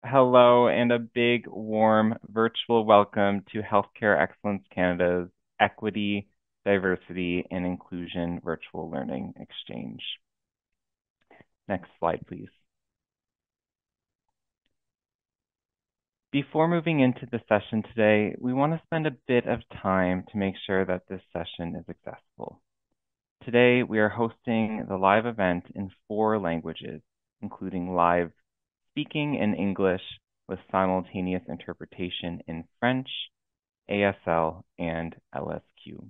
Hello, and a big, warm virtual welcome to Healthcare Excellence Canada's Equity, Diversity, and Inclusion Virtual Learning Exchange. Next slide, please. Before moving into the session today, we want to spend a bit of time to make sure that this session is accessible. Today, we are hosting the live event in 4 languages, including live speaking in English with simultaneous interpretation in French, ASL, and LSQ.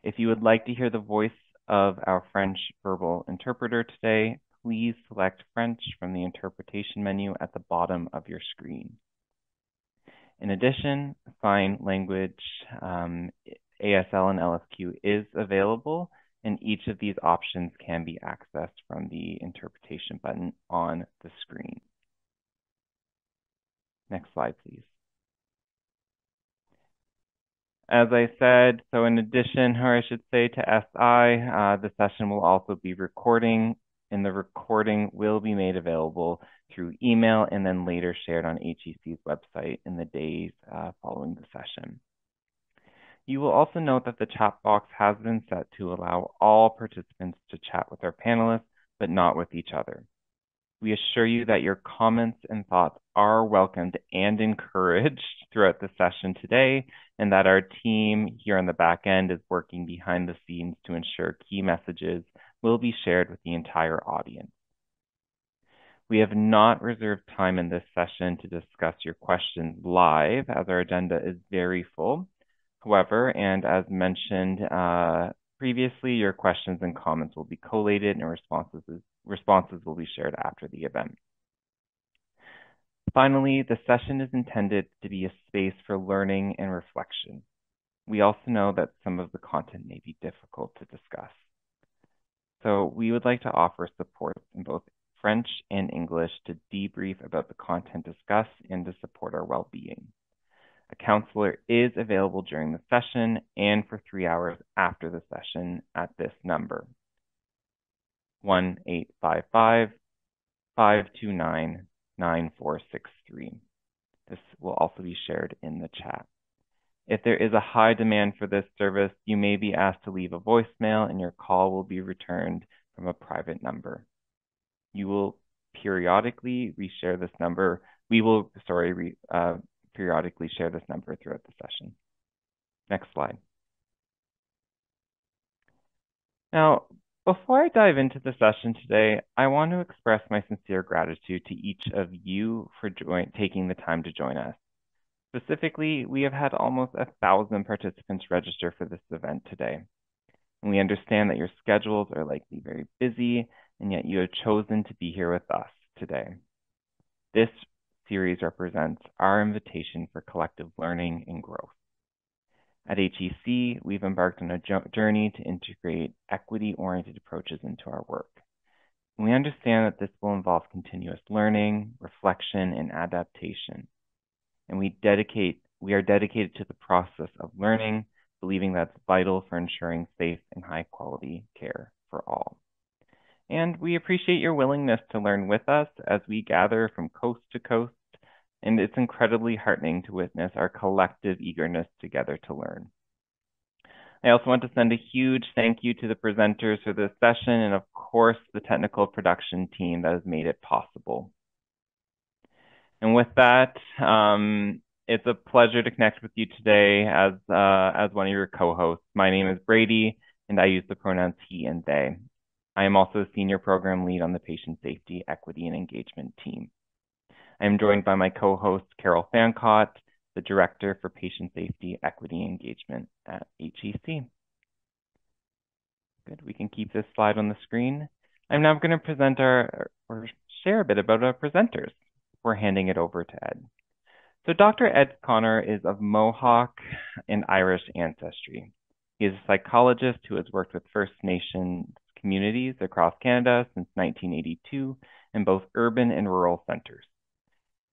If you would like to hear the voice of our French verbal interpreter today, please select French from the interpretation menu at the bottom of your screen. In addition, sign language ASL and LSQ is available, and each of these options can be accessed from the interpretation button on the screen. Next slide, please. As I said, so in addition, or I should say to SI, the session will also be recording, and the recording will be made available through email and then later shared on HEC's website in the days following the session. You will also note that the chat box has been set to allow all participants to chat with our panelists, but not with each other. We assure you that your comments and thoughts are welcomed and encouraged throughout the session today, and that our team here on the back end is working behind the scenes to ensure key messages will be shared with the entire audience. We have not reserved time in this session to discuss your questions live, as our agenda is very full. However, and as mentioned previously, your questions and comments will be collated and responses will be shared after the event. Finally, the session is intended to be a space for learning and reflection. We also know that some of the content may be difficult to discuss. So we would like to offer support in both French and English to debrief about the content discussed and to support our well-being. A counselor is available during the session and for 3 hours after the session at this number, 1-855-529-9463. This will also be shared in the chat. If there is a high demand for this service, you may be asked to leave a voicemail and your call will be returned from a private number. You will periodically reshare this number. Periodically share this number throughout the session. Next slide. Now, before I dive into the session today, I want to express my sincere gratitude to each of you for taking the time to join us. Specifically, we have had almost 1,000 participants register for this event today. And we understand that your schedules are likely very busy, and yet you have chosen to be here with us today. This series represents our invitation for collective learning and growth. At HEC, we've embarked on a journey to integrate equity-oriented approaches into our work. And we understand that this will involve continuous learning, reflection, and adaptation. And we are dedicated to the process of learning, believing that's vital for ensuring safe and high-quality care for all. And we appreciate your willingness to learn with us as we gather from coast to coast, and it's incredibly heartening to witness our collective eagerness together to learn. I also want to send a huge thank you to the presenters for this session and, of course, the technical production team that has made it possible. And with that, it's a pleasure to connect with you today as one of your co-hosts. My name is Brady, and I use the pronouns he and they. I am also a senior program lead on the Patient Safety, Equity, and Engagement team. I am joined by my co-host, Carol Fancott, the Director for Patient Safety, Equity, and Engagement at HEC. Good, we can keep this slide on the screen. I'm now going to present or share a bit about our presenters. We're handing it over to Ed. So Dr. Ed Connor is of Mohawk and Irish ancestry. He is a psychologist who has worked with First Nations communities across Canada since 1982 in both urban and rural centers.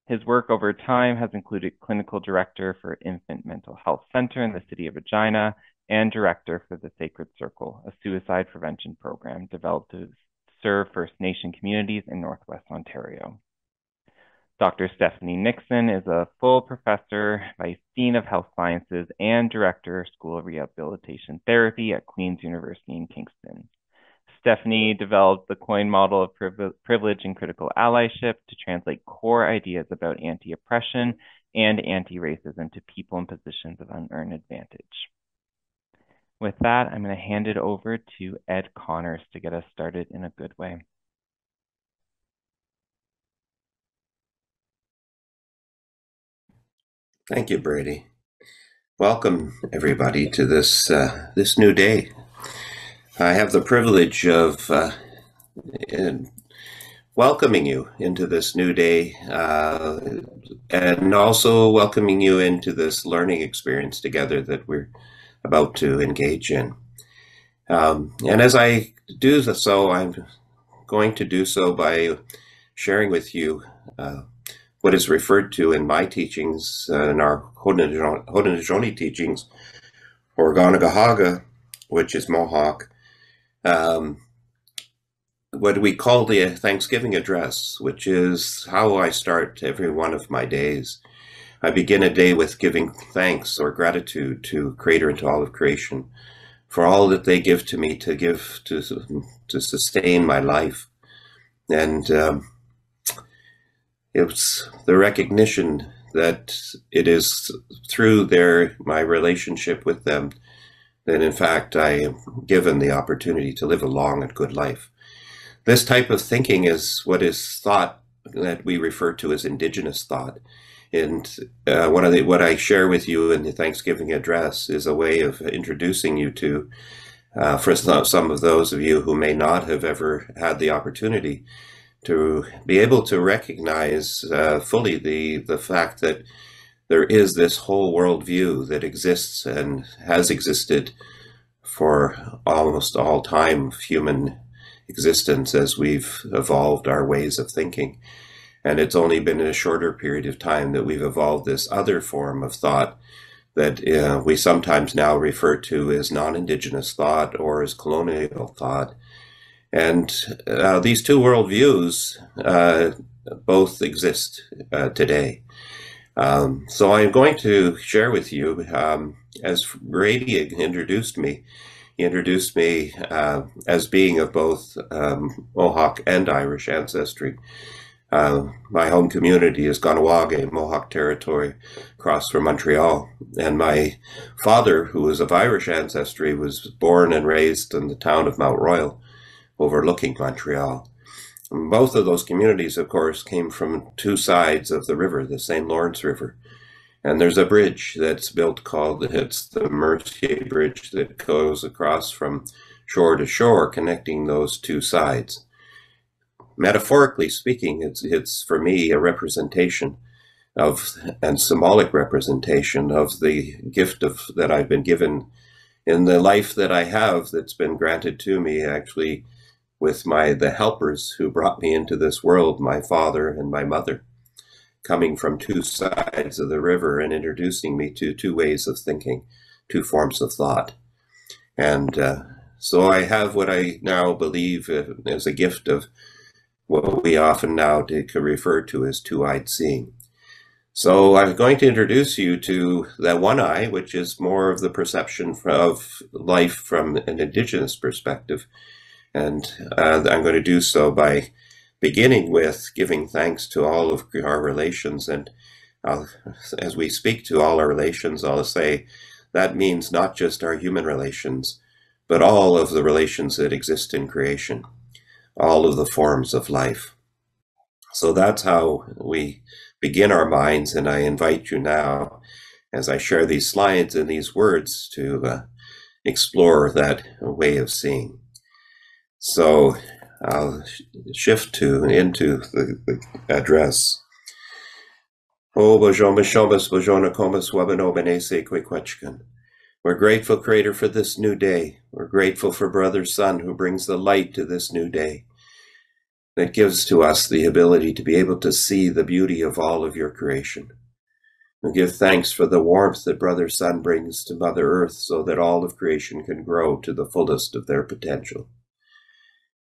His work over time has included clinical director for Infant Mental Health Center in the city of Regina and director for the Sacred Circle, a suicide prevention program developed to serve First Nation communities in Northwest Ontario. Dr. Stephanie Nixon is a full professor, vice dean of health sciences, and director, School of Rehabilitation Therapy at Queen's University in Kingston. Stephanie developed the coin model of privilege and critical allyship to translate core ideas about anti-oppression and anti-racism to people in positions of unearned advantage. With that, I'm going to hand it over to Ed Connors to get us started in a good way. Thank you, Brady. Welcome, everybody, to this new day. I have the privilege of welcoming you into this new day and also welcoming you into this learning experience together that we're about to engage in. And as I do so, I'm going to do so by sharing with you what is referred to in my teachings, in our Haudenosaunee teachings, or Ganagahaga, which is Mohawk, what we call the Thanksgiving address, which is how I start every one of my days. I begin a day with giving thanks or gratitude to Creator and to all of creation for all that they give to me to sustain my life. And it's the recognition that it is through my relationship with them that in fact I am given the opportunity to live a long and good life. This type of thinking is what is thought that we refer to as indigenous thought. And what I share with you in the Thanksgiving address is a way of introducing you to, for some of those of you who may not have ever had the opportunity to be able to recognize fully the fact that there is this whole worldview that exists and has existed for almost all time of human existence as we've evolved our ways of thinking. And it's only been in a shorter period of time that we've evolved this other form of thought that we sometimes now refer to as non-Indigenous thought or as colonial thought. And these two worldviews both exist today. So I'm going to share with you, as Brady introduced me, he introduced me as being of both Mohawk and Irish ancestry. My home community is Ganawage, Mohawk territory, across from Montreal. And my father, who was of Irish ancestry, was born and raised in the town of Mount Royal, overlooking Montreal. And both of those communities, of course, came from two sides of the river, the St. Lawrence River. And there's a bridge that's built it's the Mercier Bridge that goes across from shore to shore, connecting those two sides. Metaphorically speaking, it's for me a representation of, and symbolic representation of the gift that I've been given in the life that I have that's been granted to me actually with the helpers who brought me into this world, my father and my mother, coming from two sides of the river and introducing me to two ways of thinking, two forms of thought. And so I have what I now believe is a gift of what we often now refer to as two-eyed seeing. So I'm going to introduce you to that one eye, which is more of the perception of life from an Indigenous perspective. And I'm going to do so by beginning with giving thanks to all of our relations. And as we speak to all our relations, I'll say that means not just our human relations, but all of the relations that exist in creation, all of the forms of life. So that's how we begin our minds. And I invite you now, as I share these slides and these words, to explore that way of seeing. So I'll shift into the address. We're grateful, Creator, for this new day. We're grateful for Brother Sun, who brings the light to this new day, that gives to us the ability to be able to see the beauty of all of your creation. We give thanks for the warmth that Brother Sun brings to Mother Earth so that all of creation can grow to the fullest of their potential.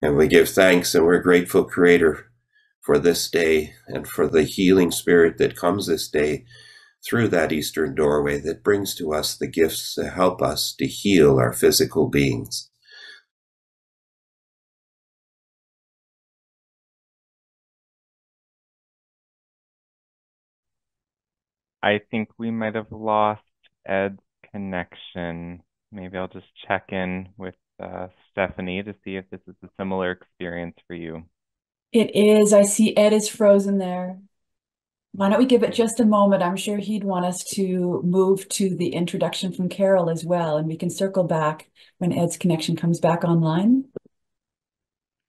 And we give thanks and we're grateful, Creator, for this day and for the healing spirit that comes this day through that eastern doorway that brings to us the gifts to help us to heal our physical beings. I think we might have lost Ed's connection. Maybe I'll just check in with Stephanie to see if this is a similar experience for you. It is. I see Ed is frozen there. Why don't we give it just a moment? I'm sure he'd want us to move to the introduction from Carol as well, and we can circle back when Ed's connection comes back online.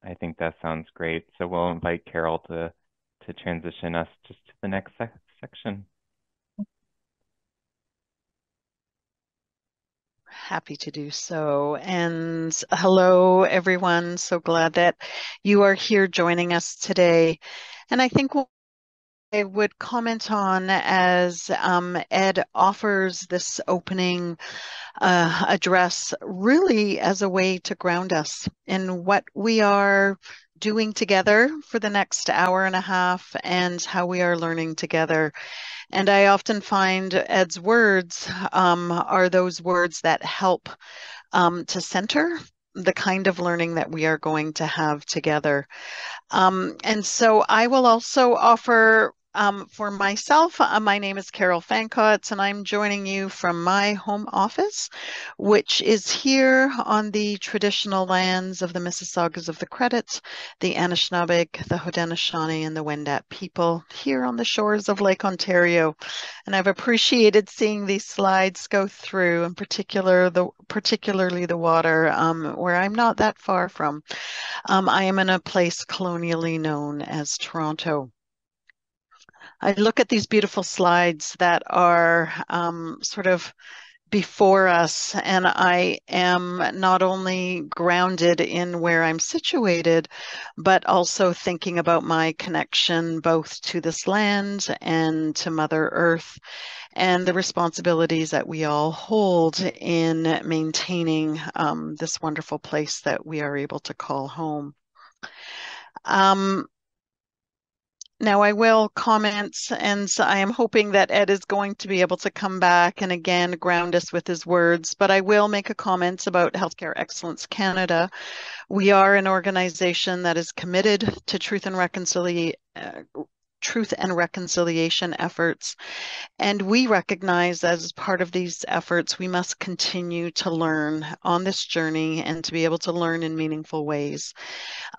I think that sounds great. So we'll invite Carol to transition us just to the next section. Happy to do so. And hello, everyone. So glad that you are here joining us today. And I think what I would comment on as Ed offers this opening address really as a way to ground us in what we are doing together for the next hour and a half and how we are learning together. And I often find Ed's words are those words that help to center the kind of learning that we are going to have together. And so I will also offer for myself, my name is Carol Fankotz, and I'm joining you from my home office, which is here on the traditional lands of the Mississaugas of the Credit, the Anishinaabeg, the Haudenosaunee, and the Wendat people here on the shores of Lake Ontario. And I've appreciated seeing these slides go through, in particularly the water, where I'm not that far from. I am in a place colonially known as Toronto. I look at these beautiful slides that are sort of before us, and I am not only grounded in where I'm situated, but also thinking about my connection both to this land and to Mother Earth, and the responsibilities that we all hold in maintaining this wonderful place that we are able to call home. Now I will comment, and so I am hoping that Ed is going to be able to come back and again ground us with his words, but I will make a comment about Healthcare Excellence Canada. We are an organization that is committed to truth and reconciliation efforts, and we recognize that as part of these efforts, we must continue to learn on this journey and to be able to learn in meaningful ways.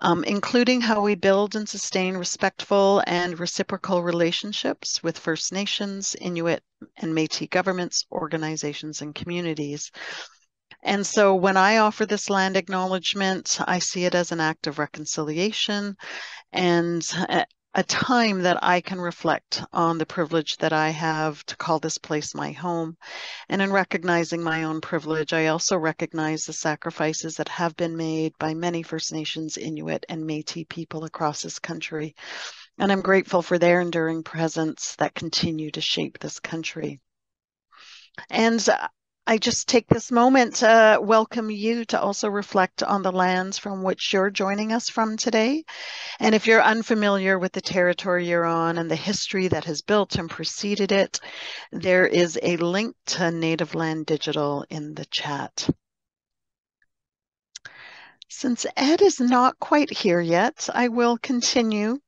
Including how we build and sustain respectful and reciprocal relationships with First Nations, Inuit, and Métis governments, organizations, and communities. And so when I offer this land acknowledgement, I see it as an act of reconciliation and a time that I can reflect on the privilege that I have to call this place my home. And in recognizing my own privilege, I also recognize the sacrifices that have been made by many First Nations, Inuit, and Métis people across this country. And I'm grateful for their enduring presence that continue to shape this country. And I just take this moment to welcome you to also reflect on the lands from which you're joining us from today. And if you're unfamiliar with the territory you're on and the history that has built and preceded it, there is a link to Native Land Digital in the chat. Since Ed is not quite here yet, I will continue.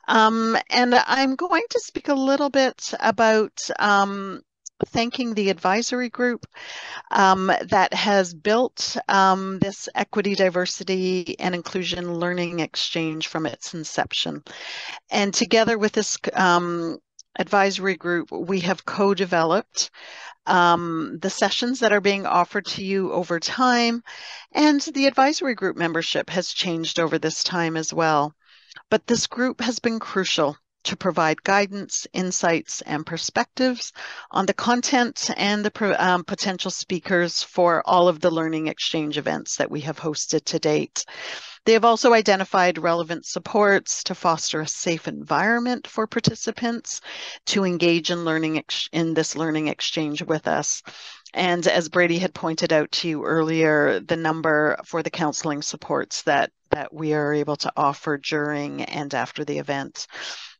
And I'm going to speak a little bit about thanking the advisory group that has built this equity, diversity, and inclusion learning exchange from its inception. And together with this advisory group, we have co-developed the sessions that are being offered to you over time, and the advisory group membership has changed over this time as well. But this group has been crucial to provide guidance, insights, and perspectives on the content and the potential speakers for all of the learning exchange events that we have hosted to date. They have also identified relevant supports to foster a safe environment for participants to engage in this learning exchange with us. And as Brady had pointed out to you earlier, the number for the counseling supports that that we are able to offer during and after the event.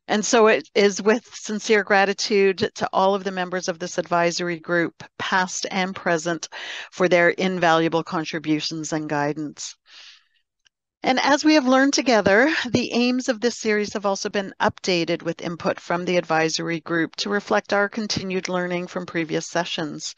And so it is with sincere gratitude to all of the members of this advisory group, past and present, for their invaluable contributions and guidance. And as we have learned together, the aims of this series have also been updated with input from the advisory group to reflect our continued learning from previous sessions.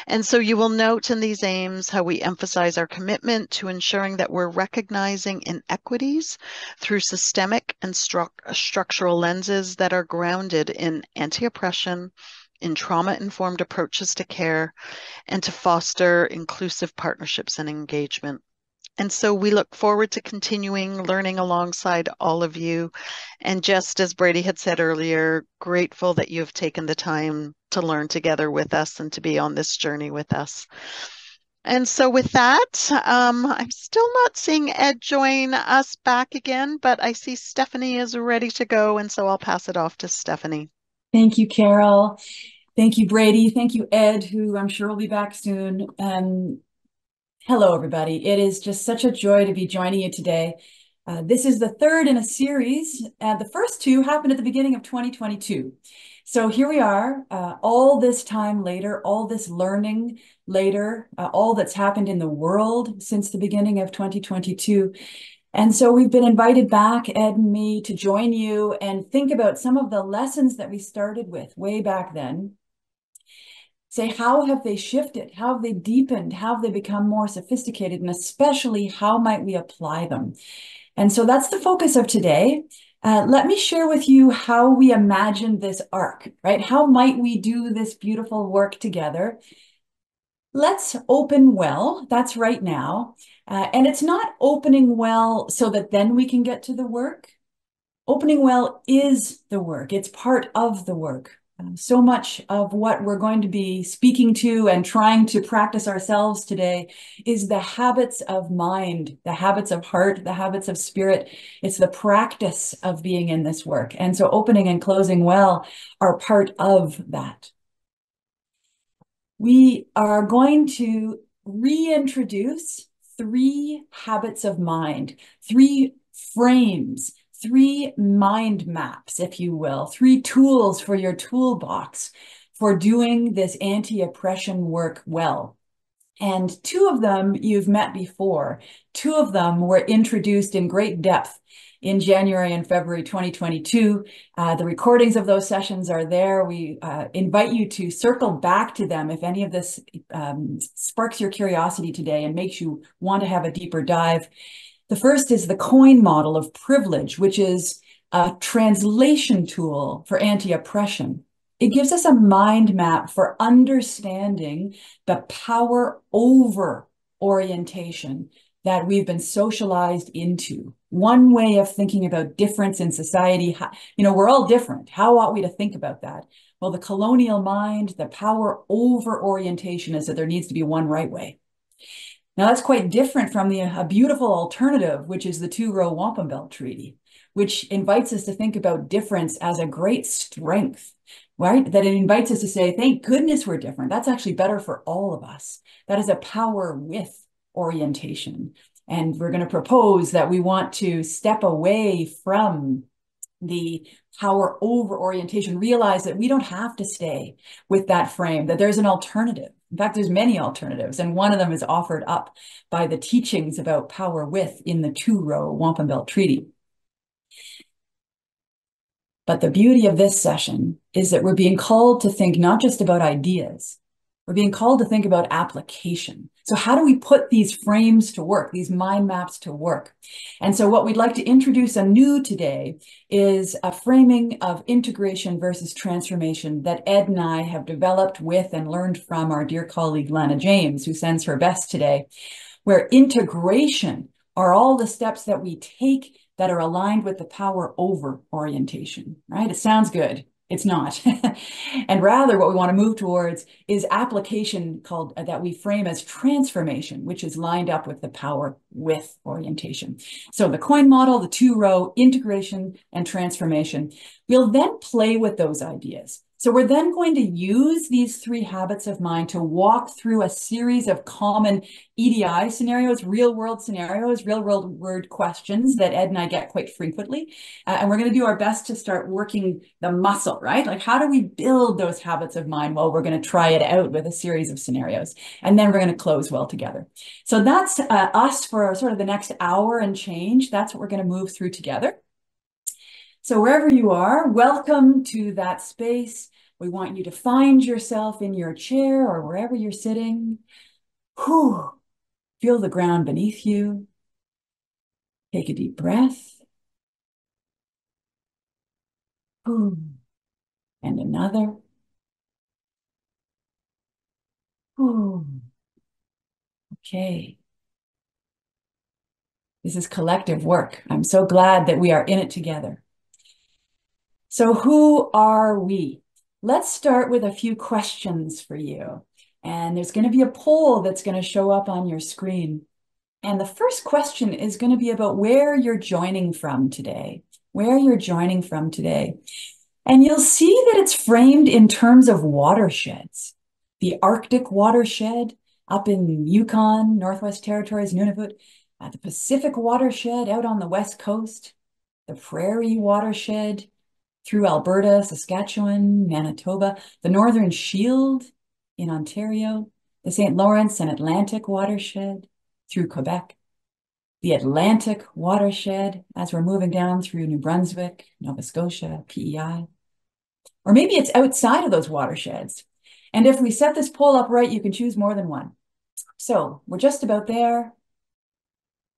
And so you will note in these aims how we emphasize our commitment to ensuring that we're recognizing inequities through systemic and structural lenses that are grounded in anti-oppression, in trauma-informed approaches to care, and to foster inclusive partnerships and engagement. And so we look forward to continuing learning alongside all of you. And just as Brady had said earlier, grateful that you have taken the time to learn together with us and to be on this journey with us. And so with that, I'm still not seeing Ed join us back again, but I see Stephanie is ready to go. And so I'll pass it off to Stephanie. Thank you, Carol. Thank you, Brady. Thank you, Ed, who I'm sure will be back soon. Hello, everybody. It is just such a joy to be joining you today. This is the third in a series. The first two happened at the beginning of 2022. So here we are, all this time later, all this learning later, all that's happened in the world since the beginning of 2022. And so we've been invited back, Ed and me, to join you and think about some of the lessons that we started with way back then. Say, how have they shifted? How have they deepened? How have they become more sophisticated? And especially, how might we apply them? And so that's the focus of today. Let me share with you how we imagined this arc, right? How might we do this beautiful work together? Let's open well. That's right now. And it's not opening well so that then we can get to the work. Opening well is the work. It's part of the work. So much of what we're going to be speaking to and trying to practice ourselves today is the habits of mind, the habits of heart, the habits of spirit. It's the practice of being in this work. And so opening and closing well are part of that. We are going to reintroduce 3 habits of mind, 3 frames, 3 mind maps, if you will, 3 tools for your toolbox for doing this anti-oppression work well. And 2 of them you've met before. 2 of them were introduced in great depth in January and February 2022. The recordings of those sessions are there. We invite you to circle back to them if any of this sparks your curiosity today and makes you want to have a deeper dive. The first is the coin model of privilege, which is a translation tool for anti-oppression. It gives us a mind map for understanding the power over orientation that we've been socialized into. One way of thinking about difference in society, we're all different. How ought we to think about that? Well, the colonial mind, the power over orientation is that there needs to be one right way. Now, that's quite different from a beautiful alternative, which is the Two-Row Wampum Belt Treaty, which invites us to think about difference as a great strength, right? That it invites us to say, thank goodness we're different. That's actually better for all of us. That is a power with orientation. And we're going to propose that we want to step away from the power over orientation, realize that we don't have to stay with that frame, that there's an alternative. In fact, there's many alternatives, and one of them is offered up by the teachings about power with in the Two-Row Wampum Belt Treaty. But the beauty of this session is that we're being called to think not just about ideas, we're being called to think about application. So how do we put these frames to work, these mind maps to work? And so what we'd like to introduce anew today is a framing of integration versus transformation that Ed and I have developed with and learned from our dear colleague, Lana James, who sends her best today, where integration are all the steps that we take that are aligned with the power over orientation, right? It sounds good. It's not. And rather what we want to move towards is application called that we frame as transformation, which is lined up with the power with orientation. So the coin model, the 2-row, integration and transformation. We'll then play with those ideas. So we're then going to use these 3 habits of mind to walk through a series of common EDI scenarios, real world scenarios, real world word questions that Ed and I get quite frequently. And we're going to do our best to start working the muscle, right? Like, how do we build those habits of mind? Well, we're going to try it out with a series of scenarios, and then we're going to close well together. So that's us for sort of the next hour and change. That's what we're going to move through together. So wherever you are, welcome to that space. We want you to find yourself in your chair or wherever you're sitting. Whew. Feel the ground beneath you. Take a deep breath. Whew. And another. Whew. Okay. This is collective work. I'm so glad that we are in it together. So who are we? Let's start with a few questions for you. And there's going to be a poll that's going to show up on your screen. And the first question is going to be about where you're joining from today. Where you're joining from today. And you'll see that it's framed in terms of watersheds. The Arctic watershed up in Yukon, Northwest Territories, Nunavut. The Pacific watershed out on the West Coast. The Prairie watershed through Alberta, Saskatchewan, Manitoba, the Northern Shield in Ontario, the St. Lawrence and Atlantic watershed through Quebec, the Atlantic watershed as we're moving down through New Brunswick, Nova Scotia, PEI. Or maybe it's outside of those watersheds. And if we set this poll up right, you can choose more than one. So we're just about there.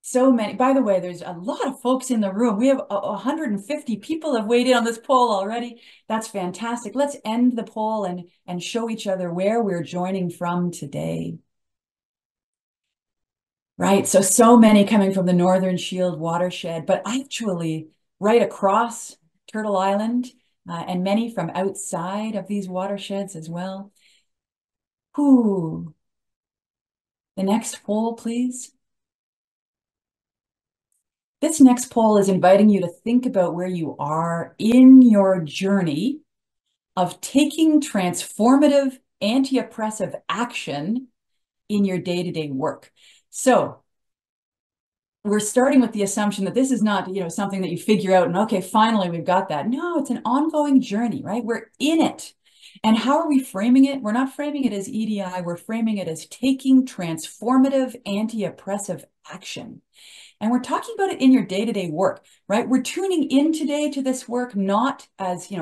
So many. By the way, there's a lot of folks in the room. We have 150 people have weighed in on this poll already. That's fantastic. Let's end the poll and show each other where we're joining from today. Right, so many coming from the Northern Shield watershed, but actually right across Turtle Island, and many from outside of these watersheds as well. Ooh. The next poll, please. This next poll is inviting you to think about where you are in your journey of taking transformative anti-oppressive action in your day-to-day work. So we're starting with the assumption that this is not, something that you figure out and okay, finally we've got that. No, it's an ongoing journey, right? We're in it. And how are we framing it? We're not framing it as EDI, we're framing it as taking transformative anti-oppressive action. And we're talking about it in your day-to-day work, right? We're tuning in today to this work, not as,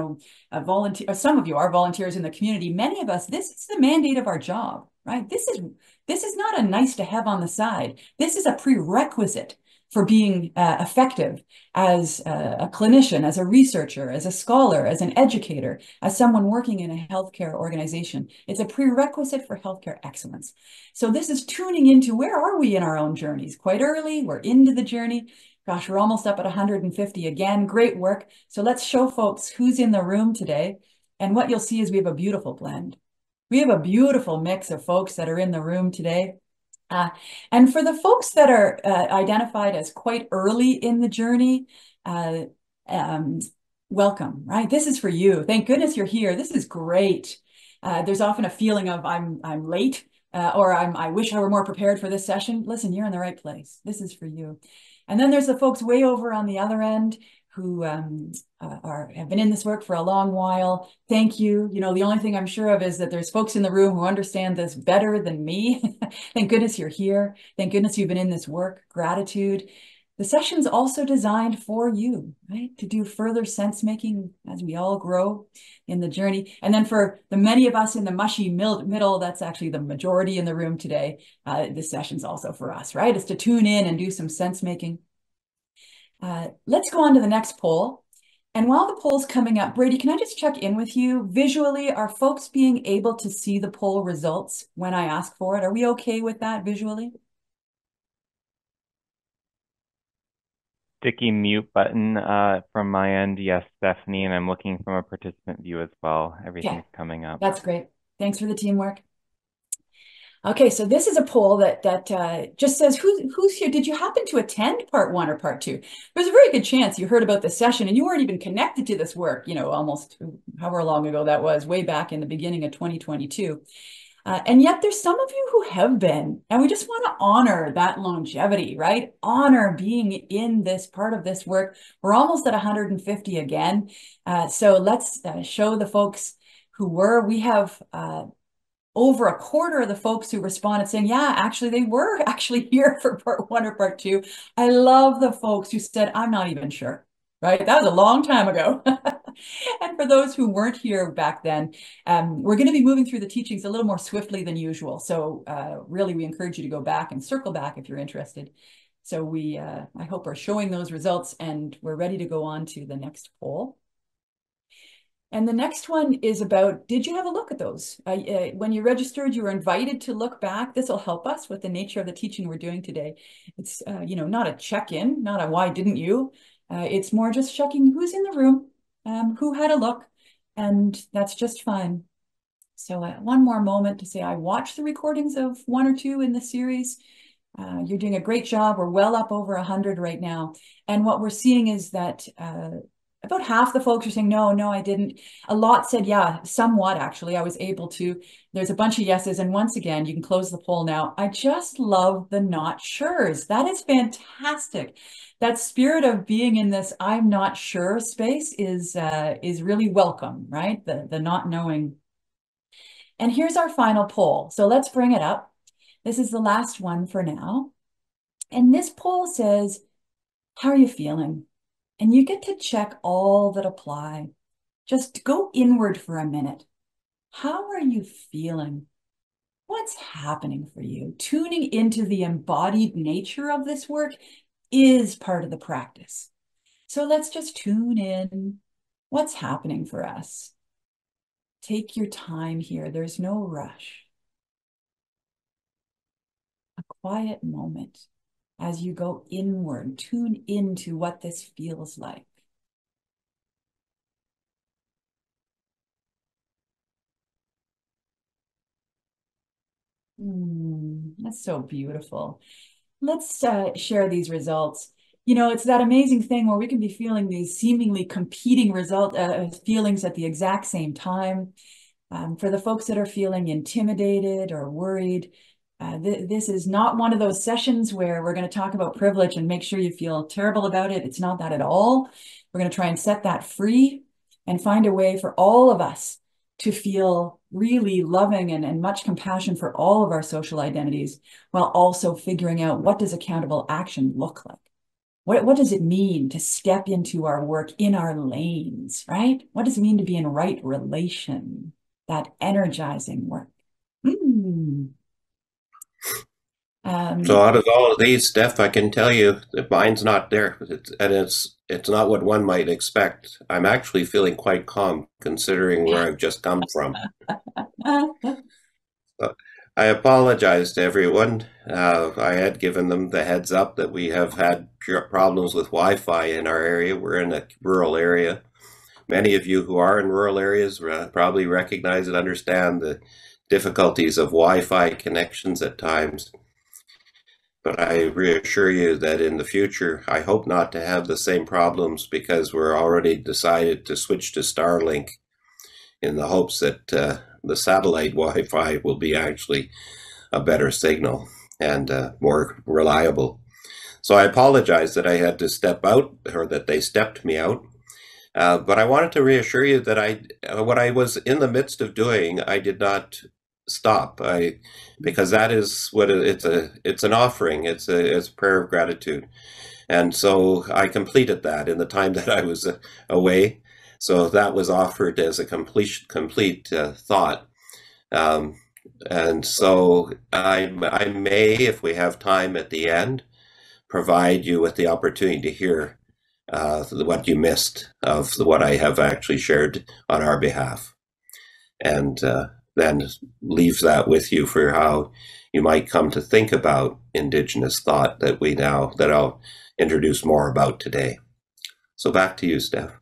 a volunteer. Some of you are volunteers in the community. Many of us, this is the mandate of our job, right? This is not a nice to have on the side. This is a prerequisite for being effective as a clinician, as a researcher, as a scholar, as an educator, as someone working in a healthcare organization. It's a prerequisite for healthcare excellence. So this is tuning into where are we in our own journeys? Quite early, we're into the journey. Gosh, we're almost up at 150 again. Great work. So let's show folks who's in the room today. And what you'll see is we have a beautiful blend. We have a beautiful mix of folks that are in the room today. And for the folks that are identified as quite early in the journey, welcome, right? This is for you. Thank goodness you're here. This is great. There's often a feeling of I'm late or I wish I were more prepared for this session. Listen, you're in the right place. This is for you. And then there's the folks way over on the other end who have been in this work for a long while. Thank you. The only thing I'm sure of is that there's folks in the room who understand this better than me. Thank goodness you're here. Thank goodness you've been in this work. Gratitude. The session's also designed for you, right? To do further sense making as we all grow in the journey. And then for the many of us in the mushy middle, that's actually the majority in the room today. This session's also for us, right? It's to tune in and do some sense making. Let's go on to the next poll. And while the poll's coming up, Brady, can I just check in with you? Visually, are folks being able to see the poll results when I ask for it? Are we okay with that visually? Sticky mute button from my end. Yes, Stephanie, and I'm looking from a participant view as well. Everything's coming up. That's great. Thanks for the teamwork. Okay, so this is a poll that just says who's here. Did you happen to attend part 1 or part 2? There's a very good chance you heard about this session and you weren't even connected to this work, almost however long ago that was, way back in the beginning of 2022. And yet there's some of you who have been, and we just want to honor that longevity, right? Honor being in this part of this work. We're almost at 150 again. So let's show the folks who were. We have over a quarter of the folks who responded saying, yeah, actually, they were actually here for part 1 or part 2. I love the folks who said, I'm not even sure, right? That was a long time ago. And for those who weren't here back then, we're going to be moving through the teachings a little more swiftly than usual. So really, we encourage you to go back and circle back if you're interested. So I hope we're showing those results and we're ready to go on to the next poll. And the next one is about, did you have a look at those? When you registered, you were invited to look back. This will help us with the nature of the teaching we're doing today. It's, not a check-in, not a why didn't you? It's more just checking who's in the room, who had a look, and that's just fine. So one more moment to say, I watched the recordings of 1 or 2 in the series. You're doing a great job. We're well up over 100 right now. And what we're seeing is that about half the folks are saying, no, I didn't. A lot said, yeah, somewhat, actually, I was able to. There's a bunch of yeses. And once again, you can close the poll now. I just love the not sures. That is fantastic. That spirit of being in this I'm not sure space is really welcome, right? The not knowing. And here's our final poll. So let's bring it up. This is the last one for now. And this poll says, how are you feeling? And you get to check all that apply. Just go inward for a minute. How are you feeling? What's happening for you? Tuning into the embodied nature of this work is part of the practice. So let's just tune in. What's happening for us? Take your time here. There's no rush. A quiet moment as you go inward, tune into what this feels like. That's so beautiful. Let's share these results. It's that amazing thing where we can be feeling these seemingly competing feelings at the exact same time. For the folks that are feeling intimidated or worried, this is not one of those sessions where we're going to talk about privilege and make sure you feel terrible about it. It's not that at all. We're going to try and set that free and find a way for all of us to feel really loving and much compassion for all of our social identities, while also figuring out, what does accountable action look like? What does it mean to step into our work in our lanes, right? What does it mean to be in right relation? That energizing work. So out of all of these, Steph, I can tell you that mine's not there, it's not what one might expect. I'm actually feeling quite calm considering where I've just come from. I apologize to everyone. I had given them the heads up that we have had problems with Wi-Fi in our area. We're in a rural area. Many of you who are in rural areas probably recognize and understand the difficulties of Wi-Fi connections at times. But I reassure you that in the future, I hope not to have the same problems, because we're already decided to switch to Starlink in the hopes that the satellite Wi-Fi will be actually a better signal and more reliable. So I apologize that I had to step out, or that they stepped me out. But I wanted to reassure you that what I was in the midst of doing, I did not stop. Because that is what it's an offering. It's a prayer of gratitude. And so I completed that in the time that I was away. So that was offered as a complete thought. And so I may, if we have time at the end, provide you with the opportunity to hear what you missed of what I have actually shared on our behalf. And then leave that with you for how you might come to think about Indigenous thought that I'll introduce more about today. So back to you, Steph.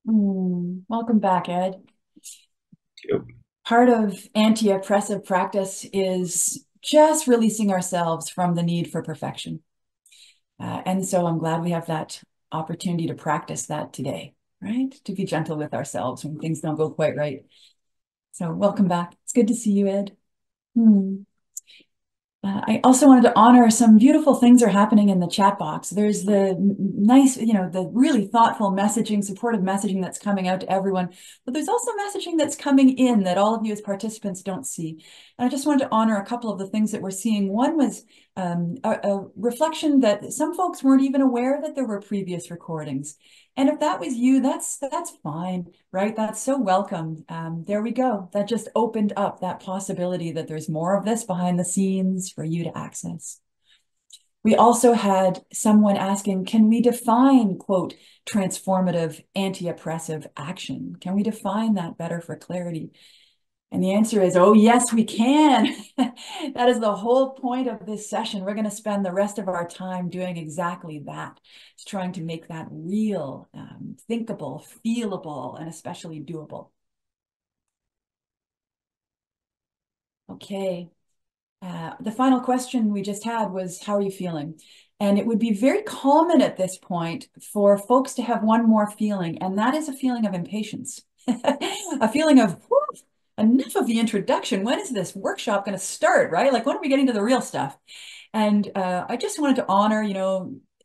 Welcome back, Ed. Thank you. Part of anti-oppressive practice is just releasing ourselves from the need for perfection. And so I'm glad we have that opportunity to practice that today, right? To be gentle with ourselves when things don't go quite right. So welcome back. It's good to see you, Ed. I also wanted to honor some beautiful things are happening in the chat box. There's the nice, the really thoughtful messaging, supportive messaging that's coming out to everyone. But there's also messaging that's coming in that all of you as participants don't see. And I just wanted to honor a couple of the things that we're seeing. One was a reflection that some folks weren't even aware that there were previous recordings. And if that was you, that's fine, right? That's so welcome. There we go. That just opened up that possibility that there's more of this behind the scenes for you to access. We also had someone asking, can we define, quote, transformative, anti-oppressive action? Can we define that better for clarity? And the answer is, oh, yes, we can. That is the whole point of this session. We're going to spend the rest of our time doing exactly that. It's trying to make that real, thinkable, feelable, and especially doable. Okay. The final question we just had was, how are you feeling? And it would be very common at this point for folks to have one more feeling, and that is a feeling of impatience, a feeling of, enough of the introduction. When is this workshop going to start, right? Like, when are we getting to the real stuff? And I just wanted to honor,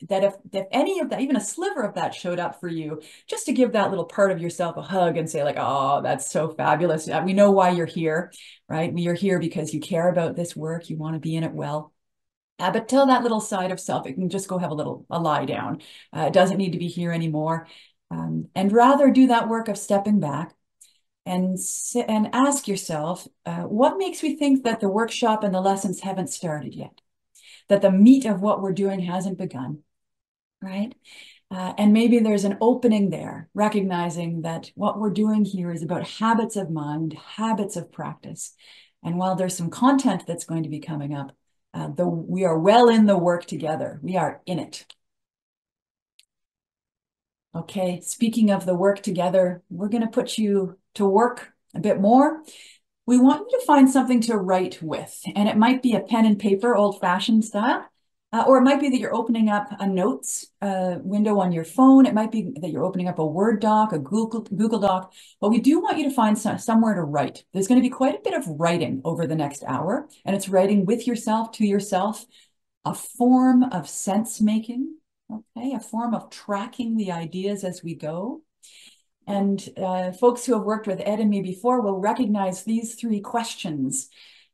that if any of that, even a sliver of that showed up for you, just to give that little part of yourself a hug and say like, oh, that's so fabulous. We know why you're here, right? You're here because you care about this work. You want to be in it well. But tell that little side of self, it can just go have a lie down. It doesn't need to be here anymore. And rather do that work of stepping back and ask yourself, what makes me think that the workshop and the lessons haven't started yet? That the meat of what we're doing hasn't begun, right? And maybe there's an opening there, recognizing that what we're doing here is about habits of mind, habits of practice. And while there's some content that's going to be coming up, we are well in the work together. We are in it. Okay, speaking of the work together, we're going to put you to work a bit more. We want you to find something to write with, and it might be a pen and paper, old-fashioned style, or it might be that you're opening up a notes window on your phone. It might be that you're opening up a Word doc, a Google Doc, but we do want you to find somewhere to write. There's going to be quite a bit of writing over the next hour, and it's writing with yourself, to yourself, a form of sense-making, okay, a form of tracking the ideas as we go. And folks who have worked with Ed and me before will recognize these three questions.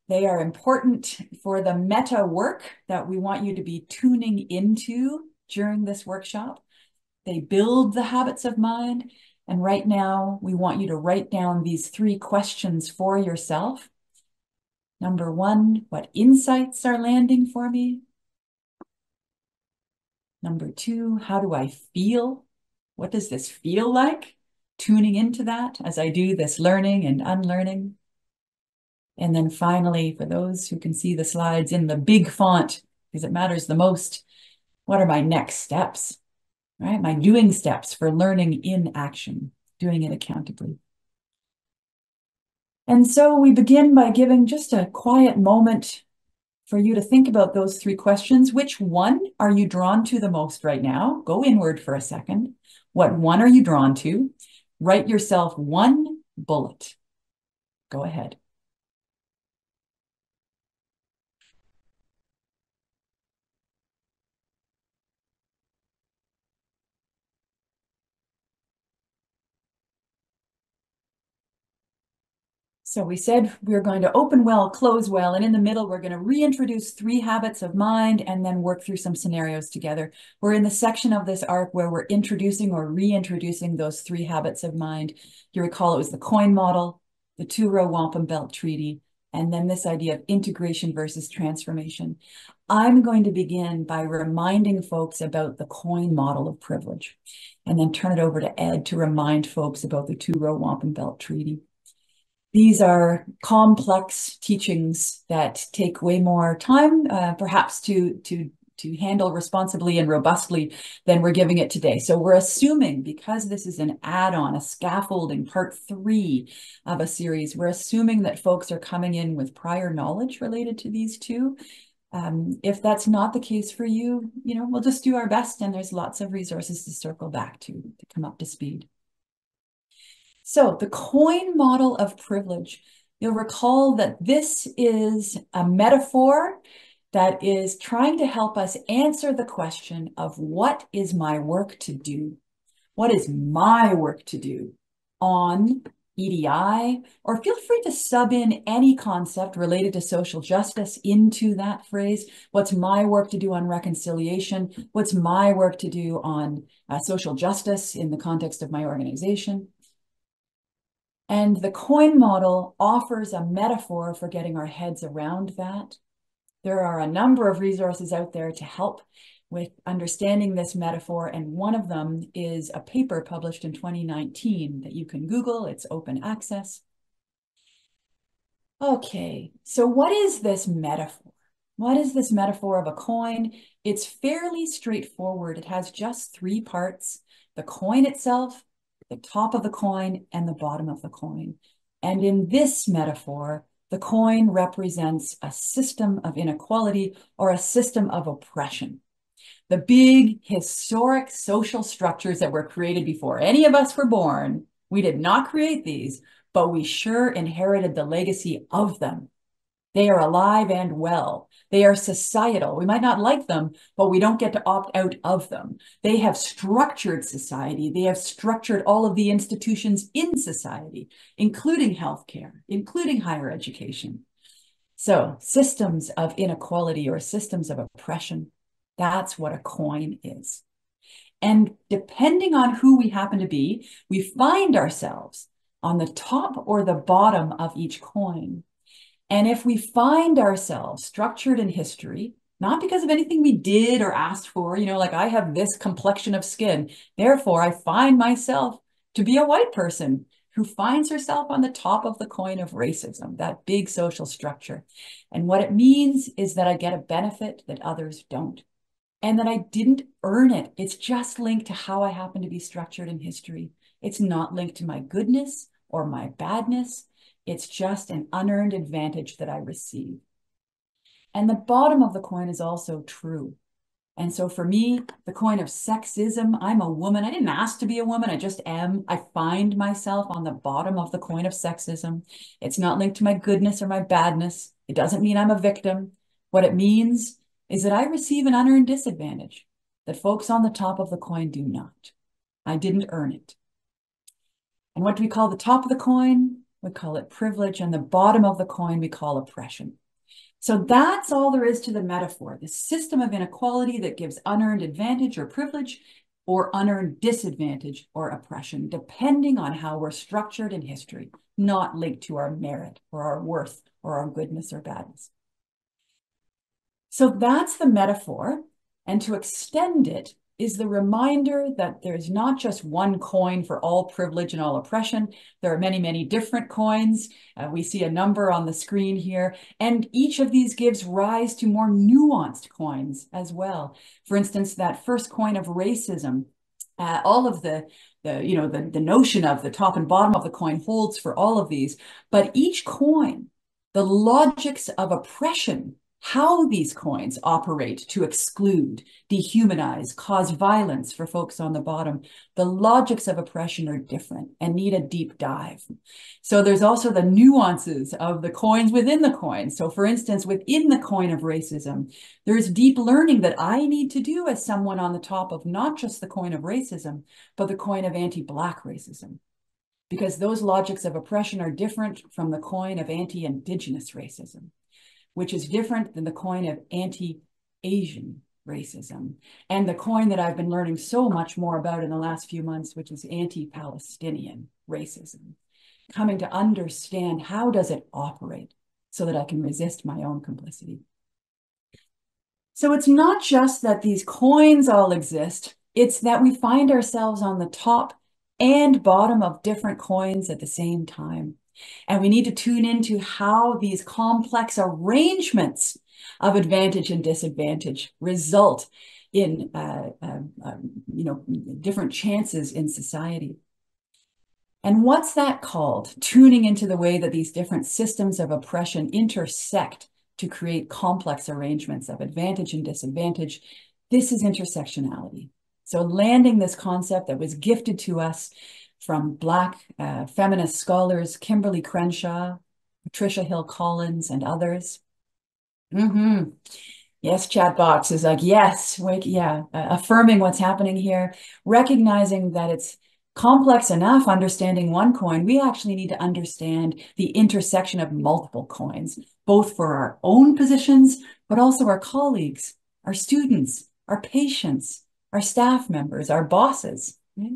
They are important for the meta work that we want you to be tuning into during this workshop. They build the habits of mind. And right now, we want you to write down these three questions for yourself. Number one, what insights are landing for me? Number two, how do I feel? What does this feel like? Tuning into that as I do this learning and unlearning. And then finally, for those who can see the slides in the big font, because it matters the most, what are my next steps, right? My doing steps for learning in action, doing it accountably. And so we begin by giving just a quiet moment for you to think about those three questions. Which one are you drawn to the most right now? Go inward for a second. What one are you drawn to? Write yourself one bullet. Go ahead. So we said we're going to open well, close well, and in the middle, we're going to reintroduce three habits of mind and then work through some scenarios together. We're in the section of this arc where we're introducing or reintroducing those three habits of mind. You recall it was the coin model, the Two-Row Wampum Belt Treaty, and then this idea of integration versus transformation. I'm going to begin by reminding folks about the coin model of privilege, and then turn it over to Ed to remind folks about the Two-Row Wampum Belt Treaty. These are complex teachings that take way more time, perhaps to to handle responsibly and robustly than we're giving it today. So we're assuming, because this is an add-on, a scaffolding, part 3 of a series, we're assuming that folks are coming in with prior knowledge related to these two. If that's not the case for you, we'll just do our best, and there's lots of resources to circle back to come up to speed. So the coin model of privilege, you'll recall that this is a metaphor that is trying to help us answer the question of what is my work to do? What is my work to do on EDI? Or feel free to sub in any concept related to social justice into that phrase. What's my work to do on reconciliation? What's my work to do on social justice in the context of my organization? And the coin model offers a metaphor for getting our heads around that. There are a number of resources out there to help with understanding this metaphor, and one of them is a paper published in 2019 that you can Google. It's open access. Okay, so what is this metaphor? What is this metaphor of a coin? It's fairly straightforward. It has just 3 parts: the coin itself, the top of the coin, and the bottom of the coin. And in this metaphor, the coin represents a system of inequality or a system of oppression. The big historic social structures that were created before any of us were born, we did not create these, but we sure inherited the legacy of them. They are alive and well. They are societal. We might not like them, but we don't get to opt out of them. They have structured society. They have structured all of the institutions in society, including healthcare, including higher education. So systems of inequality or systems of oppression, that's what a coin is. And depending on who we happen to be, we find ourselves on the top or the bottom of each coin. And if we find ourselves structured in history, not because of anything we did or asked for, like I have this complexion of skin, therefore I find myself to be a white person who finds herself on the top of the coin of racism, that big social structure. And what it means is that I get a benefit that others don't, and that I didn't earn it. It's just linked to how I happen to be structured in history. It's not linked to my goodness or my badness. It's just an unearned advantage that I receive. And the bottom of the coin is also true. And so for me, the coin of sexism, I'm a woman. I didn't ask to be a woman. I just am. I find myself on the bottom of the coin of sexism. It's not linked to my goodness or my badness. It doesn't mean I'm a victim. What it means is that I receive an unearned disadvantage that folks on the top of the coin do not. I didn't earn it. And what do we call the top of the coin? We call it privilege, and the bottom of the coin we call oppression. So that's all there is to the metaphor, the system of inequality that gives unearned advantage or privilege, or unearned disadvantage or oppression, depending on how we're structured in history, not linked to our merit or our worth or our goodness or badness. So that's the metaphor, and to extend it is the reminder that there's not just one coin for all privilege and all oppression. There are many, many different coins. We see a number on the screen here, and each of these gives rise to more nuanced coins as well. For instance, that first coin of racism, all of the notion of the top and bottom of the coin holds for all of these, but each coin, the logics of oppression, how these coins operate to exclude, dehumanize, cause violence for folks on the bottom, the logics of oppression are different and need a deep dive. So there's also the nuances of the coins within the coin. So for instance, within the coin of racism, there's deep learning that I need to do as someone on the top of not just the coin of racism, but the coin of anti-Black racism, because those logics of oppression are different from the coin of anti-Indigenous racism, which is different than the coin of anti-Asian racism, and the coin that I've been learning so much more about in the last few months, which is anti-Palestinian racism, coming to understand how does it operate so that I can resist my own complicity. So it's not just that these coins all exist, it's that we find ourselves on the top and bottom of different coins at the same time. And we need to tune into how these complex arrangements of advantage and disadvantage result in different chances in society. And what's that called? Tuning into the way that these different systems of oppression intersect to create complex arrangements of advantage and disadvantage. This is intersectionality. So landing this concept that was gifted to us from Black feminist scholars, Kimberly Crenshaw, Patricia Hill Collins, and others. Yes, chat box is like, yes, affirming what's happening here, recognizing that it's complex enough understanding one coin. We actually need to understand the intersection of multiple coins, both for our own positions, but also our colleagues, our students, our patients, our staff members, our bosses. Right?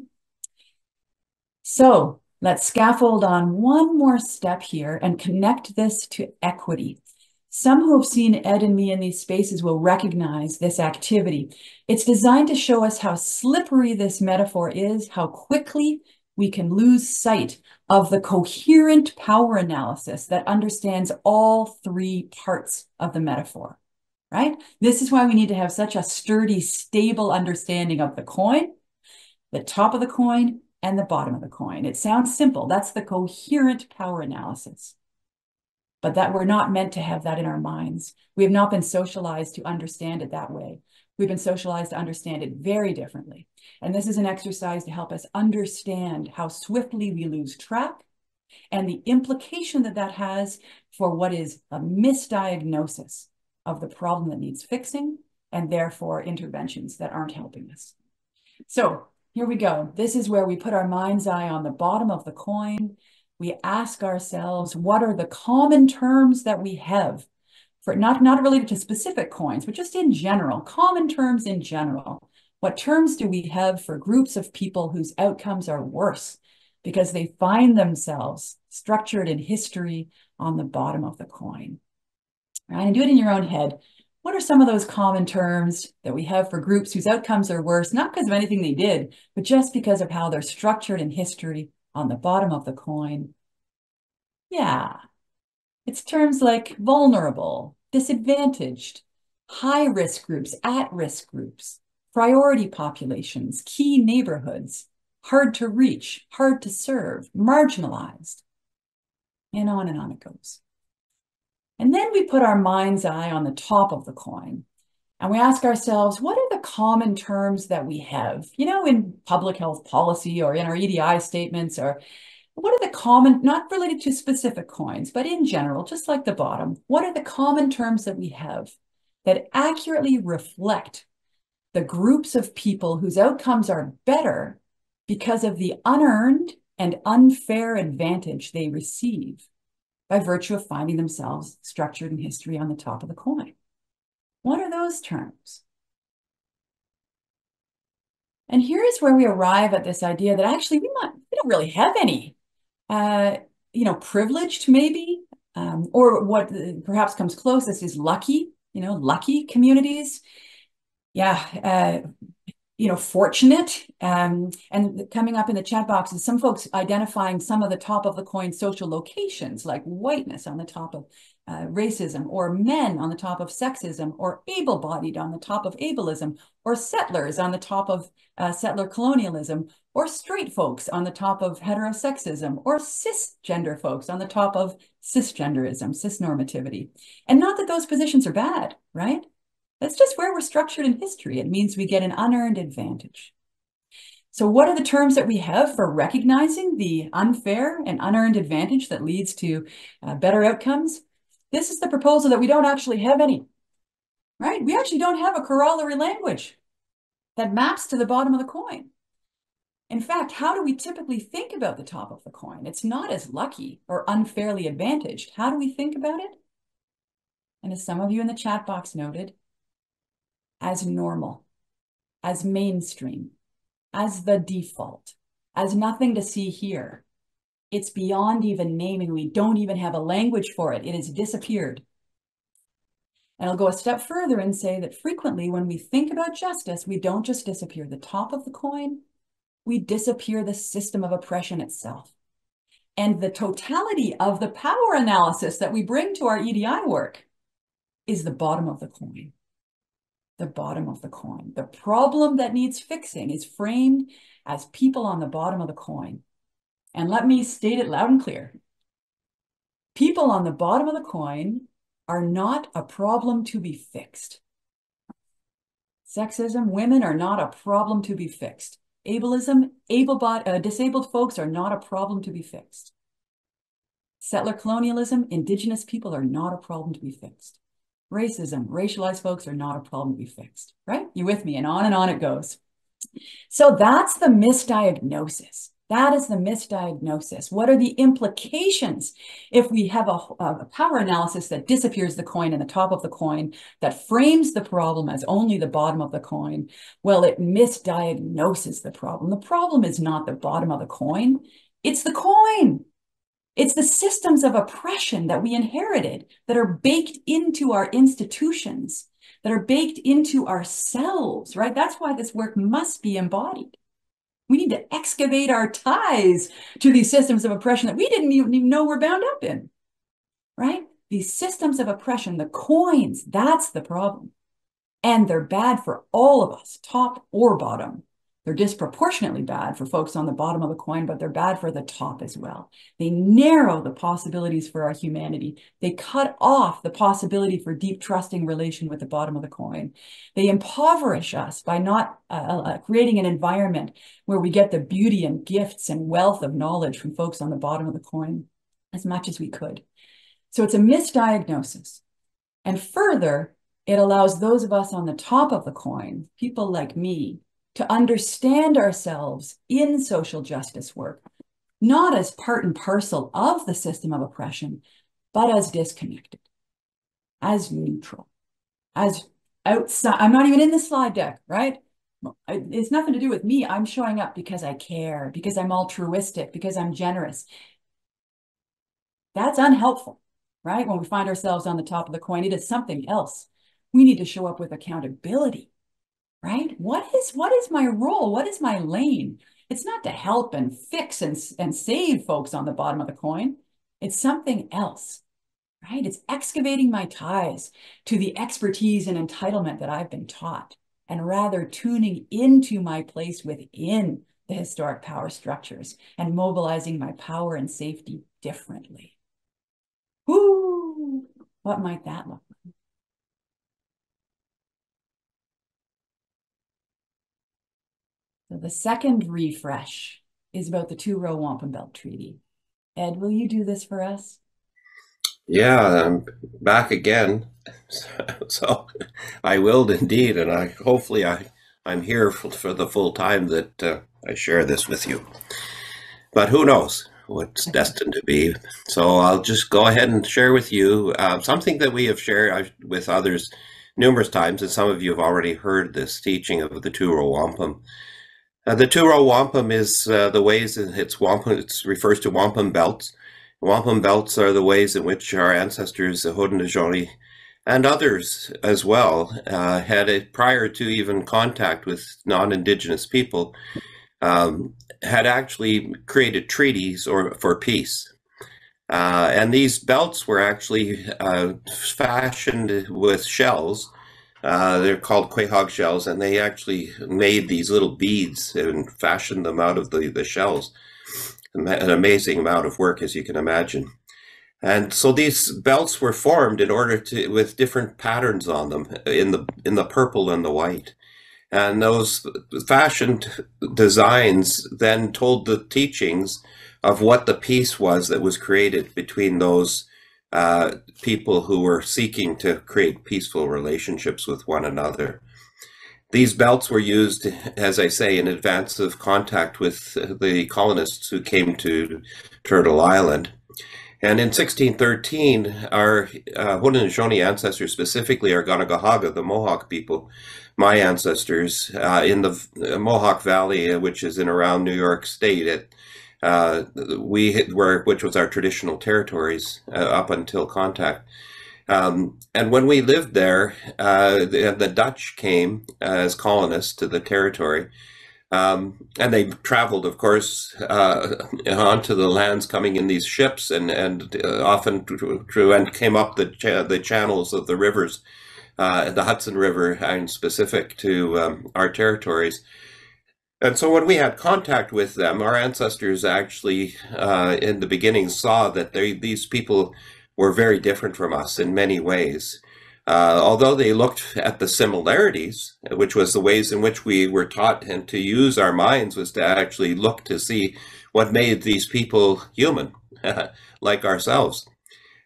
So let's scaffold on one more step here and connect this to equity. Some who have seen Ed and me in these spaces will recognize this activity. It's designed to show us how slippery this metaphor is, how quickly we can lose sight of the coherent power analysis that understands all three parts of the metaphor, right? This is why we need to have such a sturdy, stable understanding of the coin, the top of the coin, and the bottom of the coin. It sounds simple. That's the coherent power analysis. But that we're not meant to have that in our minds. We have not been socialized to understand it that way. We've been socialized to understand it very differently. And this is an exercise to help us understand how swiftly we lose track and the implication that that has for what is a misdiagnosis of the problem that needs fixing and therefore interventions that aren't helping us. So here we go. This is where we put our mind's eye on the bottom of the coin. We ask ourselves, what are the common terms that we have for not related to specific coins, but just in general, common terms in general. What terms do we have for groups of people whose outcomes are worse because they find themselves structured in history on the bottom of the coin? Right? And do it in your own head. What are some of those common terms that we have for groups whose outcomes are worse, not because of anything they did, but just because of how they're structured in history on the bottom of the coin? Yeah, it's terms like vulnerable, disadvantaged, high-risk groups, at-risk groups, priority populations, key neighborhoods, hard to reach, hard to serve, marginalized, and on it goes. And then we put our mind's eye on the top of the coin and we ask ourselves, what are the common terms that we have, in public health policy or in our EDI statements, or what are the common, not related to specific coins, but in general, just like the bottom, what are the common terms that we have that accurately reflect the groups of people whose outcomes are better because of the unearned and unfair advantage they receive by virtue of finding themselves structured in history on the top of the coin? What are those terms? And here is where we arrive at this idea that actually we don't really have any, privileged maybe, or what perhaps comes closest is lucky, lucky communities. Yeah, fortunate. And coming up in the chat box is some folks identifying some of the top of the coin social locations, like whiteness on the top of racism, or men on the top of sexism, or able-bodied on the top of ableism, or settlers on the top of settler colonialism, or straight folks on the top of heterosexism, or cisgender folks on the top of cisgenderism, cisnormativity. And not that those positions are bad, right? That's just where we're structured in history. It means we get an unearned advantage. So what are the terms that we have for recognizing the unfair and unearned advantage that leads to better outcomes? This is the proposal that we don't actually have any, right? We actually don't have a corollary language that maps to the bottom of the coin. In fact, how do we typically think about the top of the coin? It's not as lucky or unfairly advantaged. How do we think about it? And as some of you in the chat box noted, as normal, as mainstream, as the default, as nothing to see here. It's beyond even naming. We don't even have a language for it. It has disappeared. And I'll go a step further and say that frequently when we think about justice, we don't just disappear the top of the coin, we disappear the system of oppression itself. And the totality of the power analysis that we bring to our EDI work is the bottom of the coin. The bottom of the coin. The problem that needs fixing is framed as people on the bottom of the coin. And let me state it loud and clear. People on the bottom of the coin are not a problem to be fixed. Sexism, women are not a problem to be fixed. Ableism, disabled folks are not a problem to be fixed. Settler colonialism, Indigenous people are not a problem to be fixed. Racism, racialized folks are not a problem to be fixed, right? You with me? And on it goes. So that's the misdiagnosis. That is the misdiagnosis. What are the implications if we have a power analysis that disappears the coin and the top of the coin, that frames the problem as only the bottom of the coin? Well, it misdiagnoses the problem. The problem is not the bottom of the coin. It's the coin. It's the systems of oppression that we inherited that are baked into our institutions, that are baked into ourselves, right? That's why this work must be embodied. We need to excavate our ties to these systems of oppression that we didn't even know we're bound up in, right? These systems of oppression, the coins, that's the problem. And they're bad for all of us, top or bottom. They're disproportionately bad for folks on the bottom of the coin, but they're bad for the top as well. They narrow the possibilities for our humanity. They cut off the possibility for deep, trusting relation with the bottom of the coin. They impoverish us by not creating an environment where we get the beauty and gifts and wealth of knowledge from folks on the bottom of the coin as much as we could. So it's a misdiagnosis. And further, it allows those of us on the top of the coin, people like me, to understand ourselves in social justice work, not as part and parcel of the system of oppression, but as disconnected, as neutral, as outside. I'm not even in the slide deck, right? It's nothing to do with me. I'm showing up because I care, because I'm altruistic, because I'm generous. That's unhelpful, right? When we find ourselves on the top of the coin, it is something else. We need to show up with accountability. Right? What is my role? What is my lane? It's not to help and fix and save folks on the bottom of the coin. It's something else, right? It's excavating my ties to the expertise and entitlement that I've been taught, and rather tuning into my place within the historic power structures and mobilizing my power and safety differently. Woo! What might that look like? So the second refresh is about the Two-Row Wampum Belt Treaty. Ed, will you do this for us? Yeah, I'm back again. So I will indeed, and I'm here for the full time that I share this with you. But who knows what's destined to be. So I'll just go ahead and share with you something that we have shared with others numerous times, and some of you have already heard this teaching of the Two-Row Wampum. The Two-Row Wampum is the ways it refers to wampum belts. Wampum belts are the ways in which our ancestors, the Haudenosaunee, and others as well, prior to even contact with non-Indigenous people, had actually created treaties for peace. And these belts were actually fashioned with shells. They're called quahog shells, and they actually made these little beads and fashioned them out of the shells. An amazing amount of work, as you can imagine. And so these belts were formed with different patterns on them in the purple and the white. And those fashioned designs then told the teachings of what the peace was that was created between those people who were seeking to create peaceful relationships with one another. These belts were used, as I say, in advance of contact with the colonists who came to Turtle Island. And in 1613, our Haudenosaunee ancestors, specifically our Ganagahaga, the Mohawk people, my ancestors, in the Mohawk Valley, which is in around New York State, which was our traditional territories up until contact. And when we lived there, the Dutch came as colonists to the territory. And they traveled, of course, onto the lands coming in these ships and often through and came up the channels of the rivers, the Hudson River, and specific to our territories. And so when we had contact with them, our ancestors actually, in the beginning, saw that these people were very different from us in many ways. Although they looked at the similarities, which was the ways in which we were taught and to use our minds was to actually look to see what made these people human, like ourselves.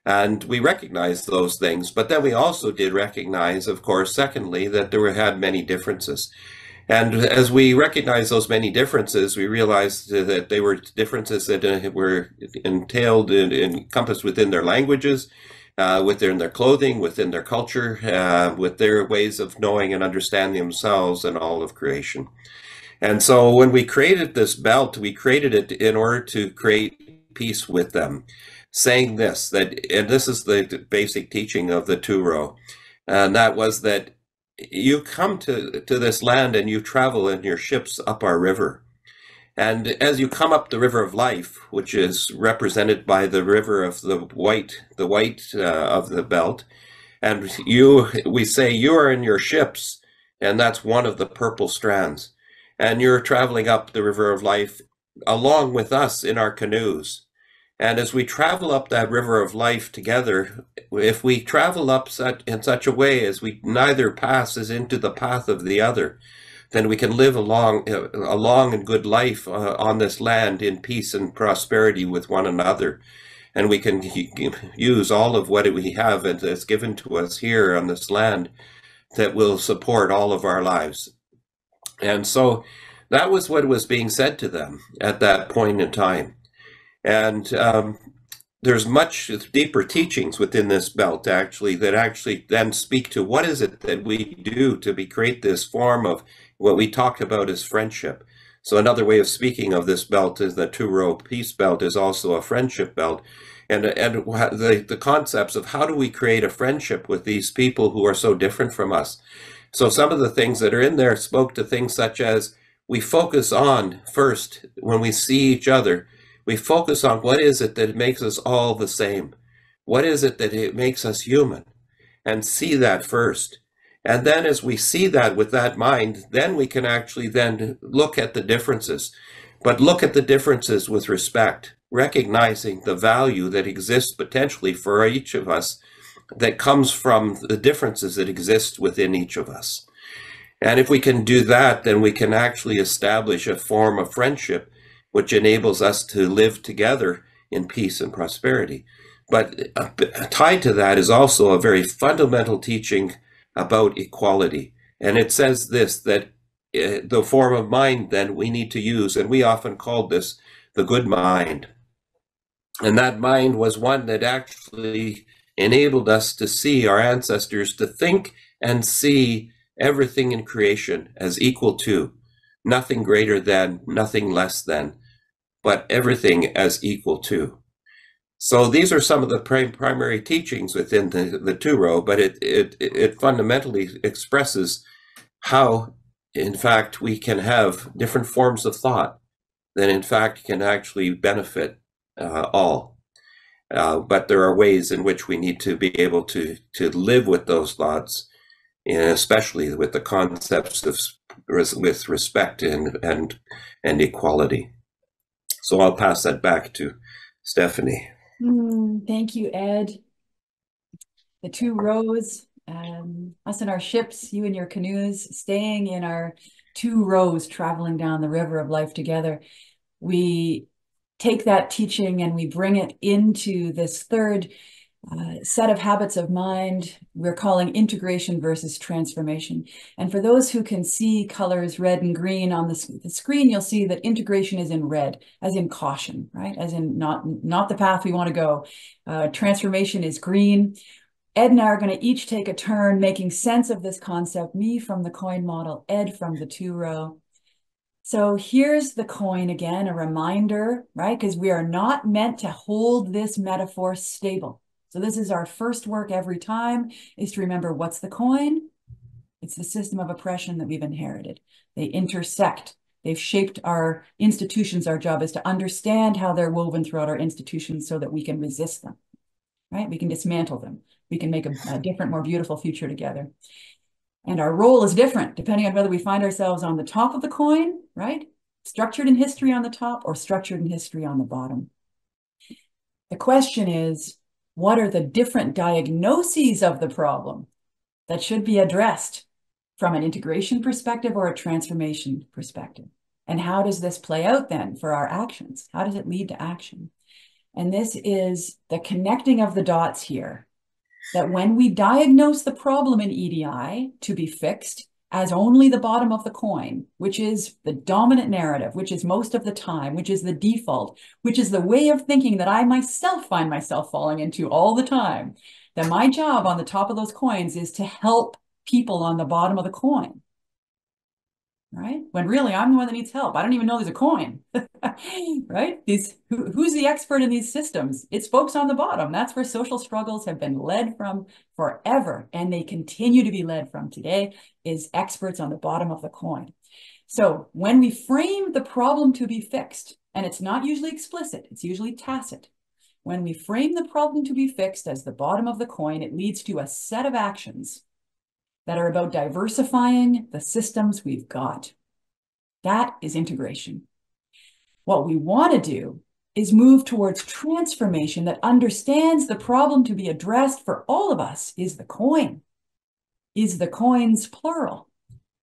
And we recognized those things, but then we also did recognize, of course, secondly, that had many differences. And as we recognized those many differences, we realized that they were differences that were entailed and encompassed within their languages, within their clothing, within their culture, with their ways of knowing and understanding themselves and all of creation. And so when we created this belt, we created it in order to create peace with them, saying this, and this is the basic teaching of the Two-Row, and that was that you come to this land and you travel in your ships up our river. And as you come up the river of life, which is represented by the river of the white of the belt, and we say you are in your ships, and that's one of the purple strands. And you're traveling up the river of life along with us in our canoes. And as we travel up that river of life together, if we travel up in such a way as we neither passes into the path of the other, then we can live a long and good life on this land in peace and prosperity with one another. And we can use all of what we have that's given to us here on this land that will support all of our lives. And so that was what was being said to them at that point in time. And there's much deeper teachings within this belt, actually, that actually then speak to what is it that we do to create this form of what we talked about as friendship. So another way of speaking of this belt is the Two-Row Peace Belt is also a friendship belt. And the concepts of how do we create a friendship with these people who are so different from us. So some of the things that are in there spoke to things such as we focus on first when we see each other. We focus on what is it that makes us all the same? What is it that it makes us human? And see that first. And then as we see that with that mind, then we can actually then look at the differences. But look at the differences with respect, recognizing the value that exists potentially for each of us that comes from the differences that exist within each of us. And if we can do that, then we can actually establish a form of friendship which enables us to live together in peace and prosperity. But tied to that is also a very fundamental teaching about equality. And it says this, that the form of mind then we need to use, and we often called this the good mind. And that mind was one that actually enabled us to see our ancestors, to think and see everything in creation as equal to, nothing greater than, nothing less than, but everything as equal to. So these are some of the primary teachings within the Two-Row, but it fundamentally expresses how, in fact, we can have different forms of thought that, in fact, can actually benefit all. But there are ways in which we need to be able to live with those thoughts, especially with the concepts of with respect and equality. So I'll pass that back to Stephanie. Thank you, Ed. The two rows, us in our ships, you in your canoes, staying in our two rows, traveling down the river of life together. We take that teaching and we bring it into this third set of habits of mind we're calling integration versus transformation. And for those who can see colors red and green on the screen, you'll see that integration is in red, as in caution, right? As in not the path we want to go. Transformation is green. Ed and I are going to each take a turn making sense of this concept, me from the coin model, Ed from the Two-Row. So here's the coin again, a reminder, right? Because we are not meant to hold this metaphor stable. So this is our first work every time, is to remember what's the coin? It's the system of oppression that we've inherited. They intersect They've shaped our institutions. Our job is to understand how they're woven throughout our institutions so that we can resist them, right? We can dismantle them. We can make a different, more beautiful future together. And our role is different depending on whether we find ourselves on the top of the coin, right? Structured in history on the top or structured in history on the bottom. The question is, what are the different diagnoses of the problem that should be addressed from an integration perspective or a transformation perspective? And how does this play out then for our actions? How does it lead to action? And this is the connecting of the dots here, that when we diagnose the problem in EDI to be fixed as only the bottom of the coin, which is the dominant narrative, which is most of the time, which is the default, which is the way of thinking that I myself find myself falling into all the time, then my job on the top of those coins is to help people on the bottom of the coin, right? When really I'm the one that needs help. I don't even know there's a coin, right? Who's the expert in these systems? It's folks on the bottom. That's where social struggles have been led from forever, and they continue to be led from today, is experts on the bottom of the coin. So when we frame the problem to be fixed, and it's not usually explicit, it's usually tacit. When we frame the problem to be fixed as the bottom of the coin, it leads to a set of actions that are about diversifying the systems we've got. That is integration. What we want to do is move towards transformation that understands the problem to be addressed for all of us is the coin, is the coins plural,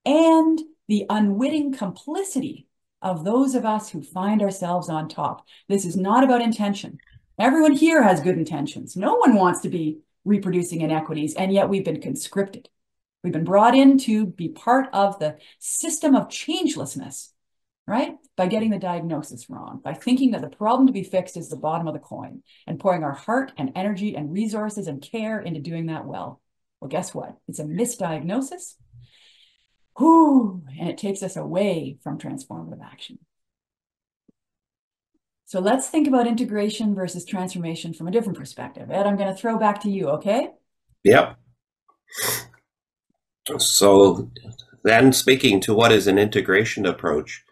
and the unwitting complicity of those of us who find ourselves on top. This is not about intention. Everyone here has good intentions. No one wants to be reproducing inequities, and yet we've been conscripted. We've been brought in to be part of the system of changelessness, right? By getting the diagnosis wrong, by thinking that the problem to be fixed is the bottom of the coin and pouring our heart and energy and resources and care into doing that well. Well, guess what? It's a misdiagnosis. And it takes us away from transformative action. So let's think about integration versus transformation from a different perspective. Ed, I'm going to throw back to you, okay? Yep. So then, speaking to what is an integration approach,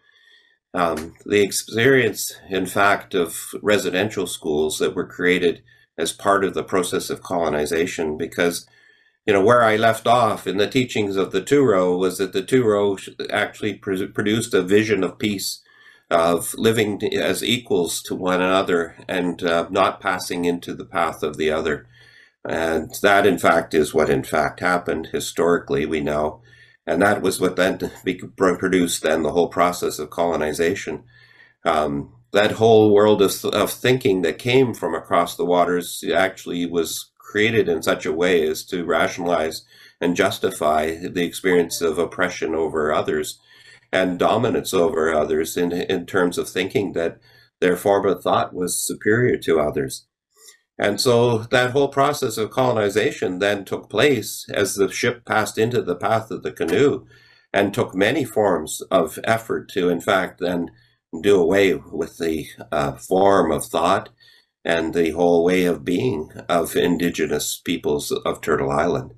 the experience, in fact, of residential schools that were created as part of the process of colonization, because, where I left off in the teachings of the Two-Row was that the Two-Row actually produced a vision of peace, of living as equals to one another and not passing into the path of the other. And that, in fact, is what, in fact, happened historically, we know. And that was what then produced then the whole process of colonization. That whole world of thinking that came from across the waters actually was created in such a way as to rationalize and justify the experience of oppression over others and dominance over others in terms of thinking that their form of thought was superior to others. And so that whole process of colonization then took place as the ship passed into the path of the canoe and took many forms of effort to, in fact, then do away with the form of thought and the whole way of being of indigenous peoples of Turtle Island.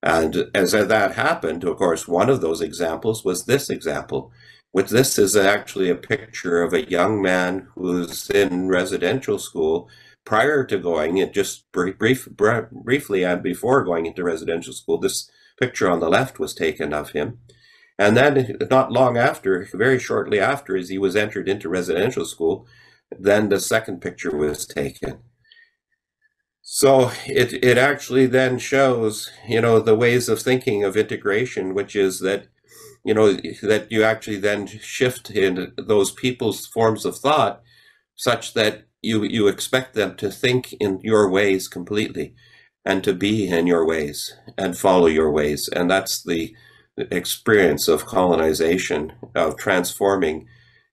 And as that happened, of course, one of those examples was this example, which this is actually a picture of a young man who's in residential school prior to going, and just briefly and before going into residential school. This picture on the left was taken of him. And then not long after, very shortly after, as he was entered into residential school, then the second picture was taken. So it actually then shows, the ways of thinking of integration, which is that, that you actually then shift in those people's forms of thought such that you expect them to think in your ways completely and to be in your ways and follow your ways. And that's the experience of colonization, of transforming,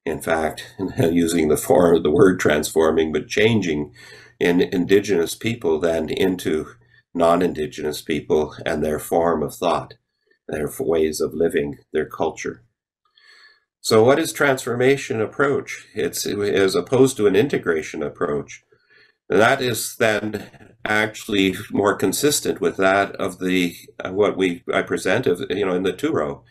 in fact, using the word transforming, but changing in indigenous people then into non-indigenous people and their form of thought, their ways of living, their culture. So what is transformation approach? It's as opposed to an integration approach. That is then actually more consistent with that of the what I present of in the Two-Row.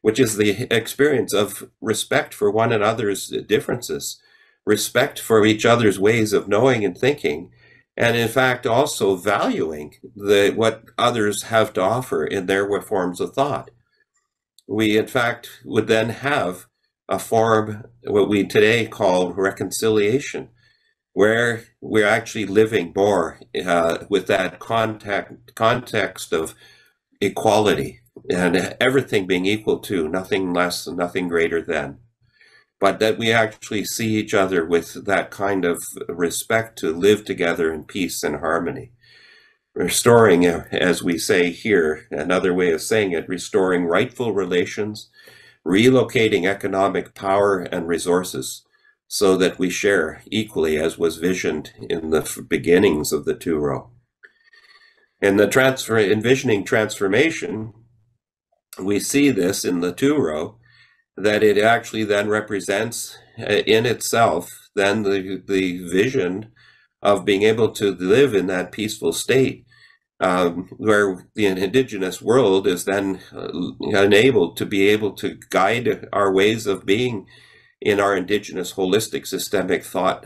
which is the experience of respect for one another's differences, respect for each other's ways of knowing and thinking, and in fact also valuing what others have to offer in their forms of thought. We in fact would then have a form, what we today call reconciliation, where we're actually living more with that context of equality and everything being equal to, nothing less, nothing greater than. But that we actually see each other with that kind of respect to live together in peace and harmony. Restoring, as we say here, another way of saying it, restoring rightful relations, relocating economic power and resources so that we share equally as was visioned in the beginnings of the Two-Row. In the envisioning transformation, we see this in the Two-Row, that it actually then represents in itself then the vision of being able to live in that peaceful state, where the indigenous world is then enabled to be able to guide our ways of being in our indigenous holistic systemic thought.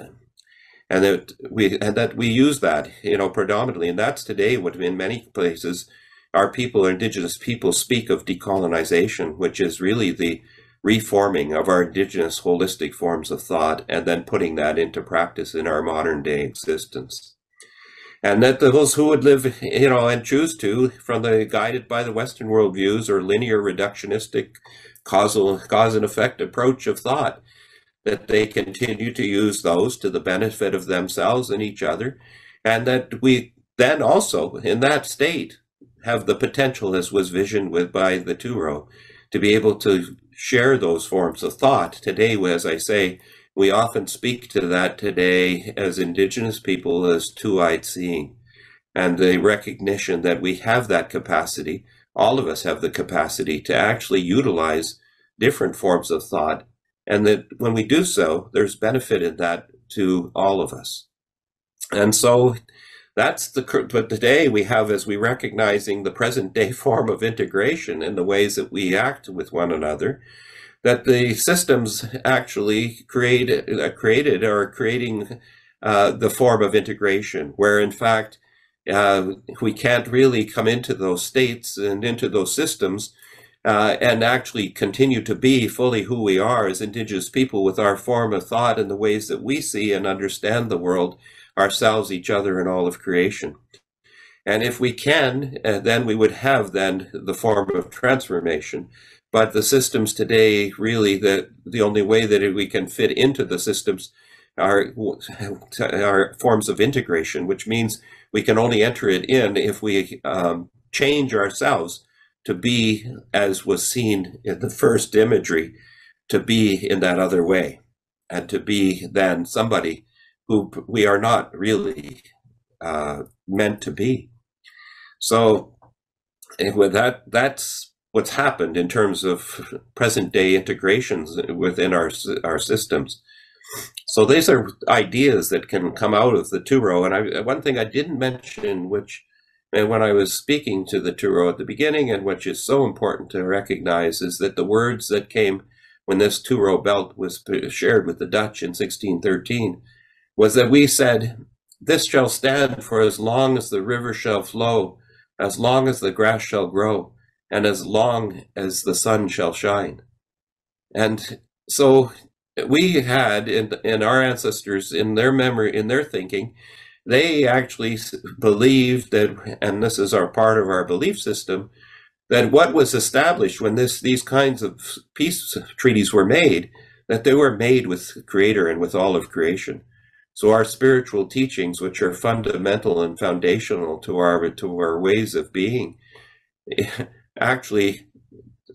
And that we use that, predominantly, and that's today what in many places our people, indigenous people, speak of decolonization, which is really the reforming of our indigenous holistic forms of thought and then putting that into practice in our modern day existence. And that those who would live, and choose to, guided by the Western worldviews or linear reductionistic cause and effect approach of thought, that they continue to use those to the benefit of themselves and each other, and that we then also, in that state, have the potential, as was visioned by the Two-Row, to be able to share those forms of thought. Today, as I say, we often speak to that today as Indigenous people as two-eyed seeing, and the recognition that we have that capacity, all of us have the capacity to actually utilize different forms of thought, and that when we do so, there's benefit in that to all of us. And so that's but today we have, as we recognizing the present day form of integration and the ways that we act with one another, that the systems actually created or are creating the form of integration, where in fact we can't really come into those states and into those systems and actually continue to be fully who we are as Indigenous people with our form of thought and the ways that we see and understand the world, ourselves, each other, and all of creation. And if we can, then we would have then the form of transformation. But the systems today, really, the only way that we can fit into the systems are forms of integration, which means we can only enter it in if we change ourselves to be, as was seen in the first imagery, to be in that other way, and to be then somebody who we are not really meant to be. So with that's what's happened in terms of present day integrations within our systems. So these are ideas that can come out of the Two-Row. And one thing I didn't mention, which when I was speaking to the Two-Row at the beginning, and which is so important to recognize, is that the words that came when this Two-Row belt was shared with the Dutch in 1613 was that we said, "This shall stand for as long as the river shall flow, as long as the grass shall grow, and as long as the sun shall shine." And so we had in our ancestors, in their memory, in their thinking, they actually believed that, and this is our part of our belief system, that what was established when these kinds of peace treaties were made, that they were made with the Creator and with all of creation. So our spiritual teachings, which are fundamental and foundational to our ways of being, actually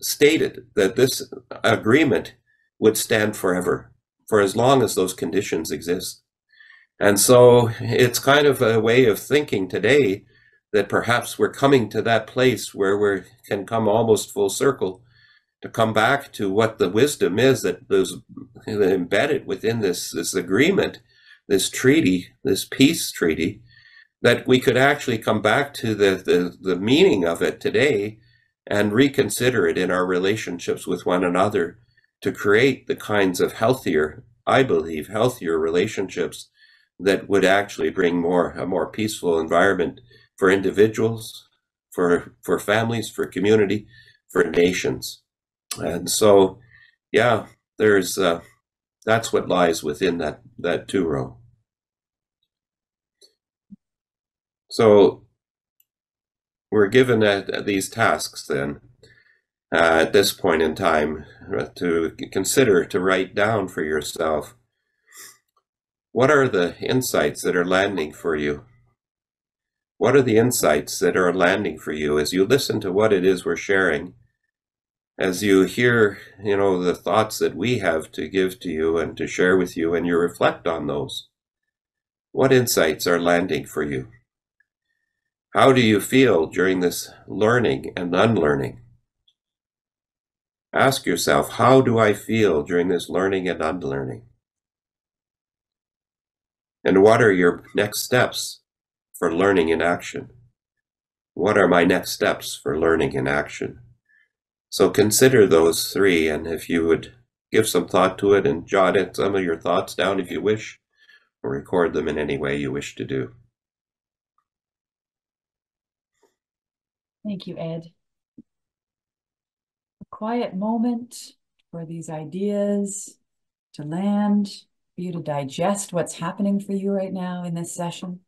stated that this agreement would stand forever, for as long as those conditions exist. And so it's kind of a way of thinking today that perhaps we're coming to that place where we can come almost full circle to come back to what the wisdom is that was embedded within this agreement, this treaty, this peace treaty, that we could actually come back to the meaning of it today and reconsider it in our relationships with one another to create the kinds of healthier, I believe, healthier relationships that would actually bring a more peaceful environment for individuals, for families, for community, for nations. And so, yeah, there's that's what lies within that two-row. So we're given these tasks then at this point in time to consider, to write down for yourself, what are the insights that are landing for you? What are the insights that are landing for you as you listen to what it is we're sharing, as you hear, the thoughts that we have to give to you and to share with you, and you reflect on those? What insights are landing for you? How do you feel during this learning and unlearning? Ask yourself, how do I feel during this learning and unlearning? And what are your next steps for learning in action? What are my next steps for learning in action? So consider those three, and if you would give some thought to it and jot some of your thoughts down if you wish, or record them in any way you wish to do. Thank you, Ed. A quiet moment for these ideas to land, for you to digest what's happening for you right now in this session.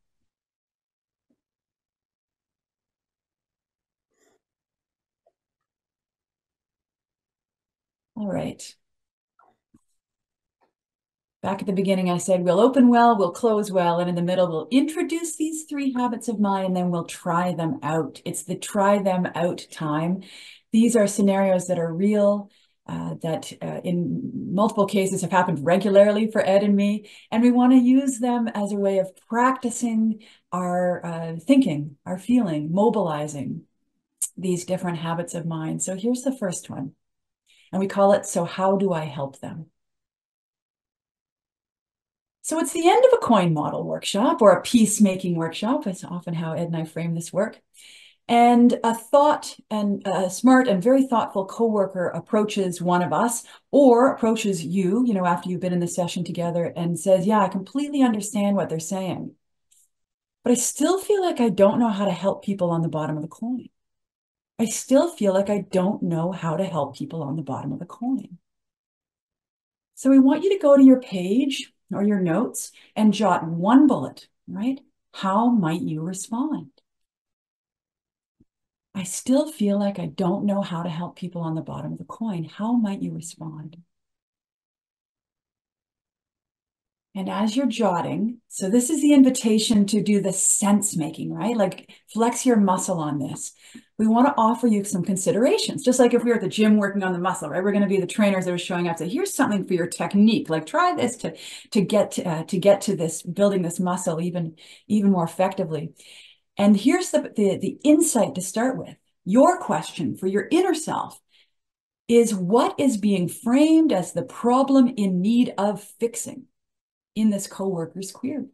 All right. Back at the beginning, I said, we'll open well, we'll close well, and in the middle, we'll introduce these 3 habits of mine, and then we'll try them out. It's the try them out time. These are scenarios that are real, that in multiple cases have happened regularly for Ed and me, and we want to use them as a way of practicing our thinking, our feeling, mobilizing these different habits of mind. So here's the first one, and we call it, so how do I help them? So it's the end of a coin model workshop or a peacemaking workshop. That's often how Ed and I frame this work. And a smart and very thoughtful coworker approaches one of us or approaches you, after you've been in the session together and says, yeah, I completely understand what they're saying, but I still feel like I don't know how to help people on the bottom of the coin. I still feel like I don't know how to help people on the bottom of the coin. So we want you to go to your page or your notes and jot one bullet, right? How might you respond? I still feel like I don't know how to help people on the bottom of the coin. How might you respond? And as you're jotting, so this is the invitation to do the sense making, right? Like flex your muscle on this. We want to offer you some considerations, just like if we were at the gym working on the muscle, right? We're going to be the trainers that are showing up. So here's something for your technique. Like try this to get to this, building this muscle even more effectively. And here's the insight to start with. Your question for your inner self is, what is being framed as the problem in need of fixing in this coworker's query?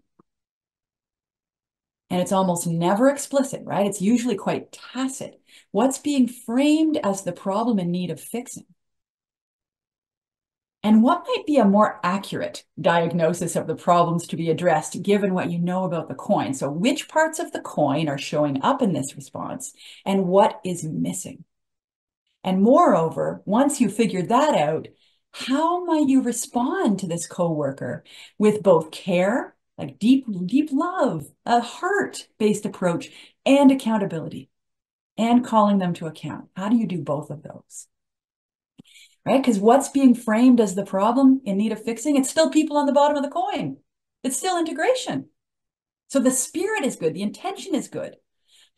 And it's almost never explicit, right? It's usually quite tacit. What's being framed as the problem in need of fixing? And what might be a more accurate diagnosis of the problems to be addressed, given what you know about the coin? So which parts of the coin are showing up in this response, and what is missing? And moreover, once you figured that out, how might you respond to this coworker with both care, like deep love, a heart-based approach, and accountability, and calling them to account? How do you do both of those? Right? Because what's being framed as the problem in need of fixing, it's still people on the bottom of the coin. It's still integration. So the spirit is good, the intention is good,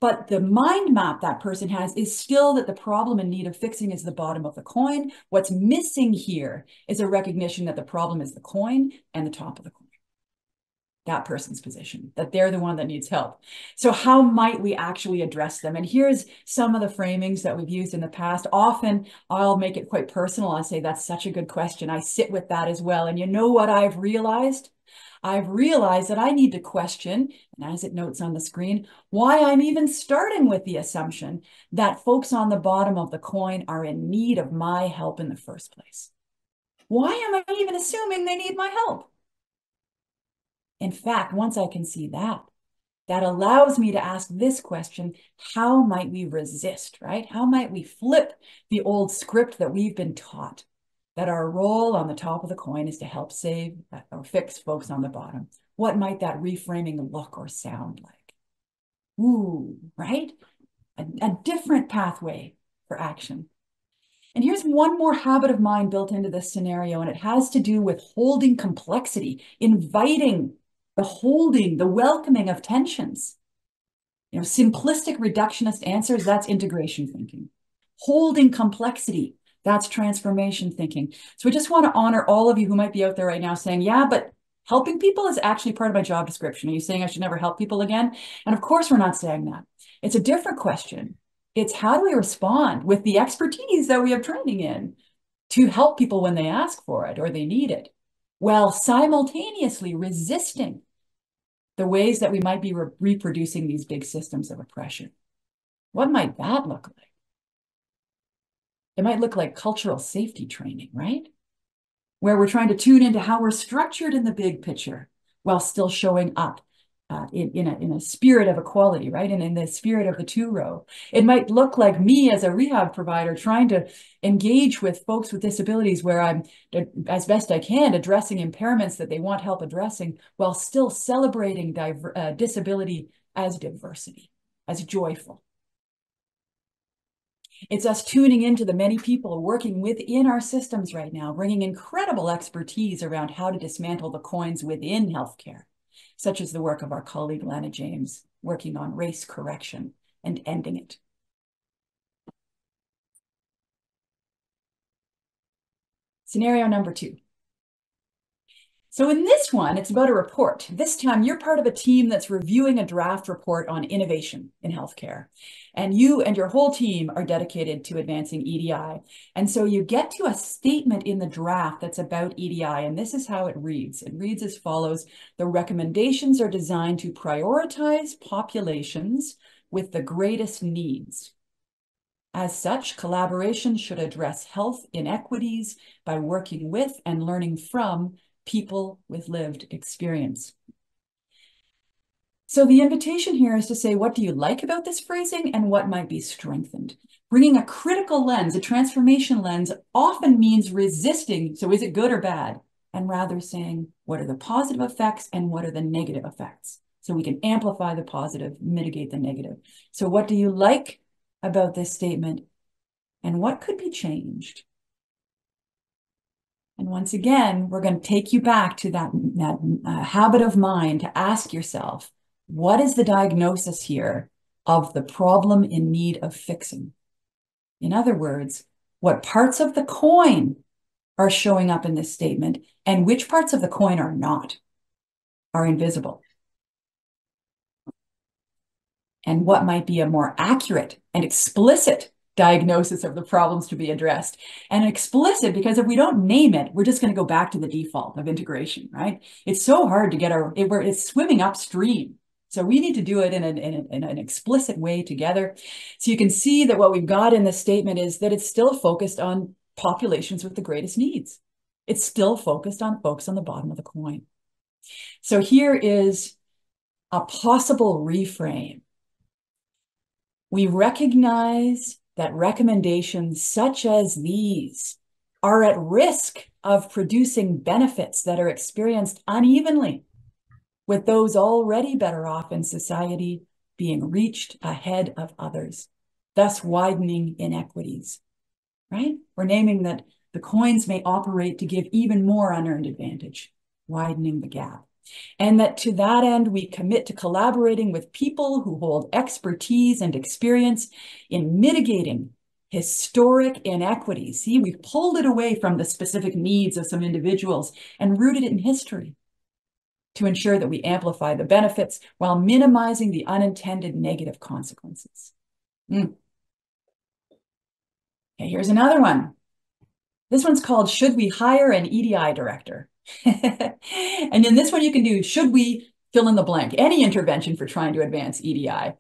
but the mind map that person has is still that the problem in need of fixing is the bottom of the coin. What's missing here is a recognition that the problem is the coin and the top of the coin. That person's position, that they're the one that needs help. So how might we actually address them? And here's some of the framings that we've used in the past. Often I'll make it quite personal. I'll say, that's such a good question. I sit with that as well. And you know what I've realized? I've realized that I need to question, and as it notes on the screen, why I'm even starting with the assumption that folks on the bottom of the coin are in need of my help in the first place. Why am I even assuming they need my help? In fact, once I can see that, that allows me to ask this question: how might we resist, right? How might we flip the old script that we've been taught, that our role on the top of the coin is to help save or fix folks on the bottom? What might that reframing look or sound like? Ooh, right? A different pathway for action. And here's one more habit of mine built into this scenario, and it has to do with holding complexity, inviting the holding, the welcoming of tensions. You know, simplistic reductionist answers, that's integration thinking. Holding complexity, that's transformation thinking. So I just want to honor all of you who might be out there right now saying, yeah, but helping people is actually part of my job description. Are you saying I should never help people again? And of course, we're not saying that. It's a different question. It's how do we respond with the expertise that we have training in to help people when they ask for it or they need it, while simultaneously resisting the ways that we might be reproducing these big systems of oppression. What might that look like? It might look like cultural safety training, right? Where we're trying to tune into how we're structured in the big picture while still showing up in a spirit of equality, right? And in the spirit of the two-row. It might look like me as a rehab provider trying to engage with folks with disabilities where I'm, as best I can, addressing impairments that they want help addressing while still celebrating disability as diversity, as joyful. It's us tuning into the many people working within our systems right now, bringing incredible expertise around how to dismantle the coins within healthcare, such as the work of our colleague Lana James, working on race correction and ending it. Scenario number 2. So in this one, it's about a report. This time, you're part of a team that's reviewing a draft report on innovation in healthcare. And you and your whole team are dedicated to advancing EDI. And so you get to a statement in the draft that's about EDI, and this is how it reads. It reads as follows: the recommendations are designed to prioritize populations with the greatest needs. As such, collaboration should address health inequities by working with and learning from people with lived experience. So the invitation here is to say, what do you like about this phrasing and what might be strengthened? Bringing a critical lens, a transformation lens, often means resisting, so is it good or bad? And rather saying, what are the positive effects and what are the negative effects? So we can amplify the positive, mitigate the negative. So what do you like about this statement and what could be changed? And once again, we're going to take you back to that habit of mind to ask yourself, what is the diagnosis here of the problem in need of fixing? In other words, what parts of the coin are showing up in this statement and which parts of the coin are not, are invisible? And what might be a more accurate and explicit diagnosis of the problems to be addressed? And explicit, because if we don't name it, we're just going to go back to the default of integration, right? It's so hard to get it's swimming upstream. So we need to do it in an explicit way together. So you can see that what we've got in this statement is that it's still focused on populations with the greatest needs. It's still focused on folks on the bottom of the coin. So here is a possible reframe. We recognize that recommendations such as these are at risk of producing benefits that are experienced unevenly, with those already better off in society being reached ahead of others, thus widening inequities, right? We're naming that the coins may operate to give even more unearned advantage, widening the gap. And that to that end, we commit to collaborating with people who hold expertise and experience in mitigating historic inequities. See, we've pulled it away from the specific needs of some individuals and rooted it in history to ensure that we amplify the benefits while minimizing the unintended negative consequences. Okay, here's another one. This one's called, should we hire an EDI director? And in this one, you can do, should we fill in the blank, any intervention for trying to advance EDI.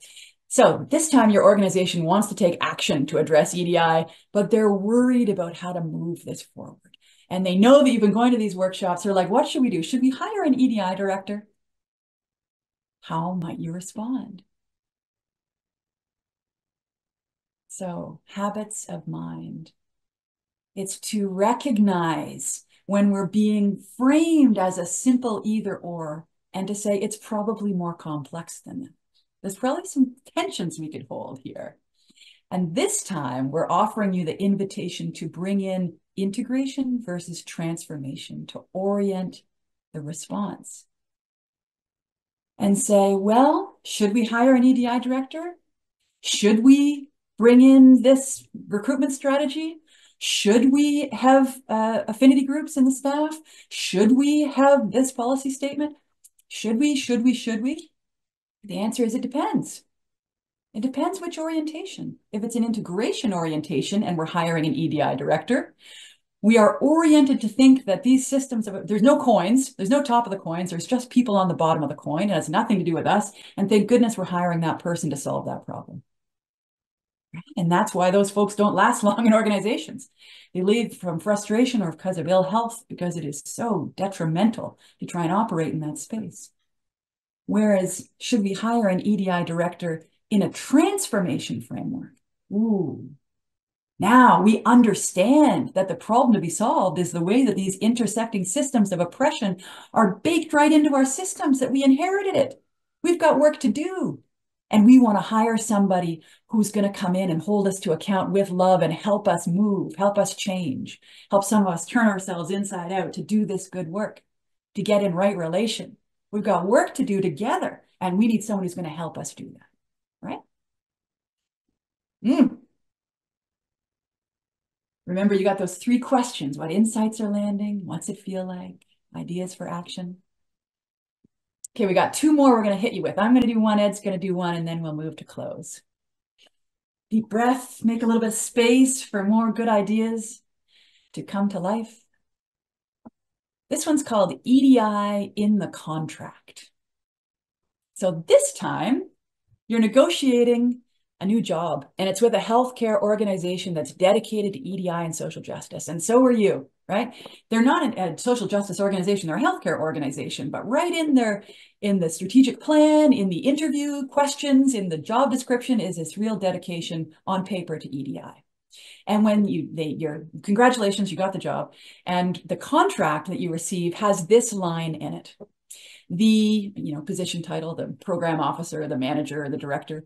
So this time your organization wants to take action to address EDI, but they're worried about how to move this forward. And they know that you've been going to these workshops. They're like, what should we do? Should we hire an EDI director? How might you respond? So, habits of mind. It's to recognize when we're being framed as a simple either or, and to say it's probably more complex than that. There's probably some tensions we could hold here. And this time, we're offering you the invitation to bring in integration versus transformation to orient the response. And say, well, should we hire an EDI director? Should we bring in this recruitment strategy? Should we have affinity groups in the staff? Should we have this policy statement? Should we? The answer is it depends. It depends which orientation. If it's an integration orientation and we're hiring an EDI director, we are oriented to think that these systems, there's no coins, there's no top of the coins, there's just people on the bottom of the coin. It has nothing to do with us. And thank goodness we're hiring that person to solve that problem. And that's why those folks don't last long in organizations. They leave from frustration or because of ill health, because it is so detrimental to try and operate in that space. Whereas, should we hire an EDI director in a transformation framework? Ooh. Now we understand that the problem to be solved is the way that these intersecting systems of oppression are baked right into our systems, that we inherited it. We've got work to do. And we want to hire somebody who's going to come in and hold us to account with love and help us move, help us change, help some of us turn ourselves inside out to do this good work, to get in right relation. We've got work to do together, and we need someone who's going to help us do that, right? Remember, you got those 3 questions. What insights are landing? What's it feel like? Ideas for action. Okay, we got 2 more we're going to hit you with. I'm going to do one, Ed's going to do one, and then we'll move to close. Deep breath, make a little bit of space for more good ideas to come to life. This one's called EDI in the contract. So this time, you're negotiating a new job, and it's with a healthcare organization that's dedicated to EDI and social justice. And so are you, right? They're not a social justice organization, they're a healthcare organization, but right in the strategic plan, in the interview questions, in the job description is this real dedication on paper to EDI. And when congratulations, you got the job. And the contract that you receive has this line in it. The position title, the program officer, the manager, the director,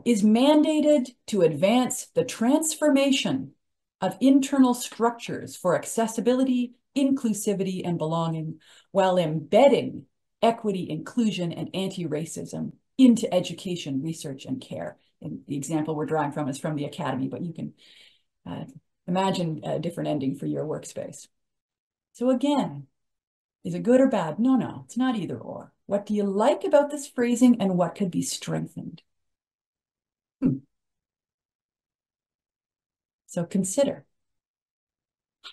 is mandated to advance the transformation of internal structures for accessibility, inclusivity, and belonging, while embedding equity, inclusion, and anti-racism into education, research, and care. And the example we're drawing from is from the academy, but you can imagine a different ending for your workspace. So again, is it good or bad? No, it's not either or. What do you like about this phrasing, and what could be strengthened? So consider,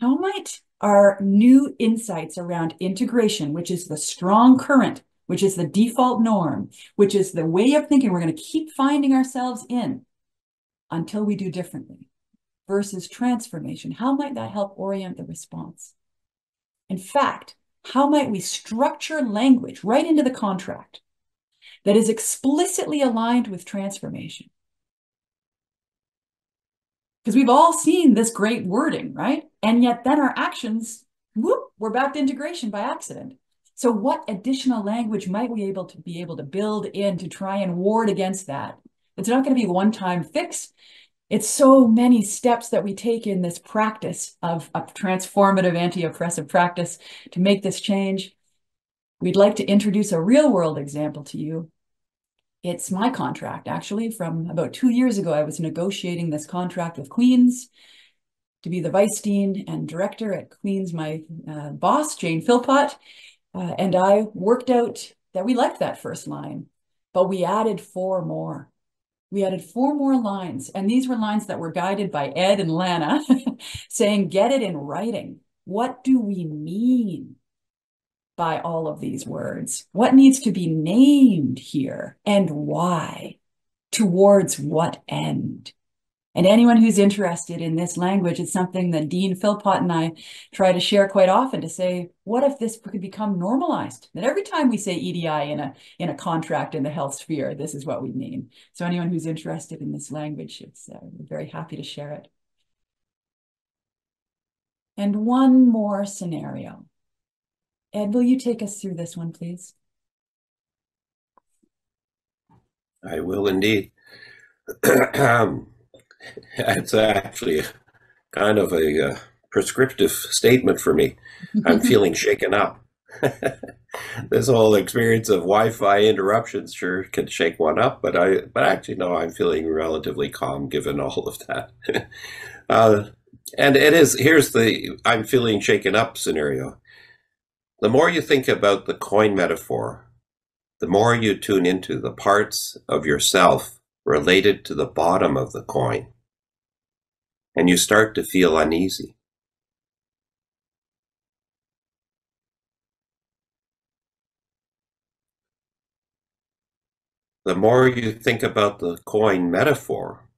how might our new insights around integration, which is the strong current, which is the default norm, which is the way of thinking we're going to keep finding ourselves in until we do differently, versus transformation, how might that help orient the response? In fact, how might we structure language right into the contract that is explicitly aligned with transformation? Because we've all seen this great wording, right? And yet then our actions, whoop, we're back to integration by accident. So what additional language might we be able to build in to try and ward against that? It's not going to be a one-time fix. It's so many steps that we take in this practice of a transformative anti-oppressive practice to make this change. We'd like to introduce a real-world example to you. It's my contract, actually, from about 2 years ago. I was negotiating this contract with Queen's to be the vice dean and director at Queen's. My boss, Jane Philpott, and I worked out that we liked that first line, but we added 4 more. we added 4 more lines, and these were lines that were guided by Ed and Lana saying, get it in writing. What do we mean by all of these words? What needs to be named here and why? Towards what end? And anyone who's interested in this language, it's something that Dean Philpott and I try to share quite often to say, what if this could become normalized? That every time we say EDI in a contract in the health sphere, this is what we mean. So anyone who's interested in this language, we're very happy to share it. And one more scenario. Ed, will you take us through this one, please? I will indeed. It's actually kind of a prescriptive statement for me. I'm feeling shaken up. This whole experience of Wi-Fi interruptions sure can shake one up, but actually no, I'm feeling relatively calm given all of that. And here's the I'm feeling shaken up scenario. The more you think about the coin metaphor, the more you tune into the parts of yourself related to the bottom of the coin, and you start to feel uneasy. The more you think about the coin metaphor,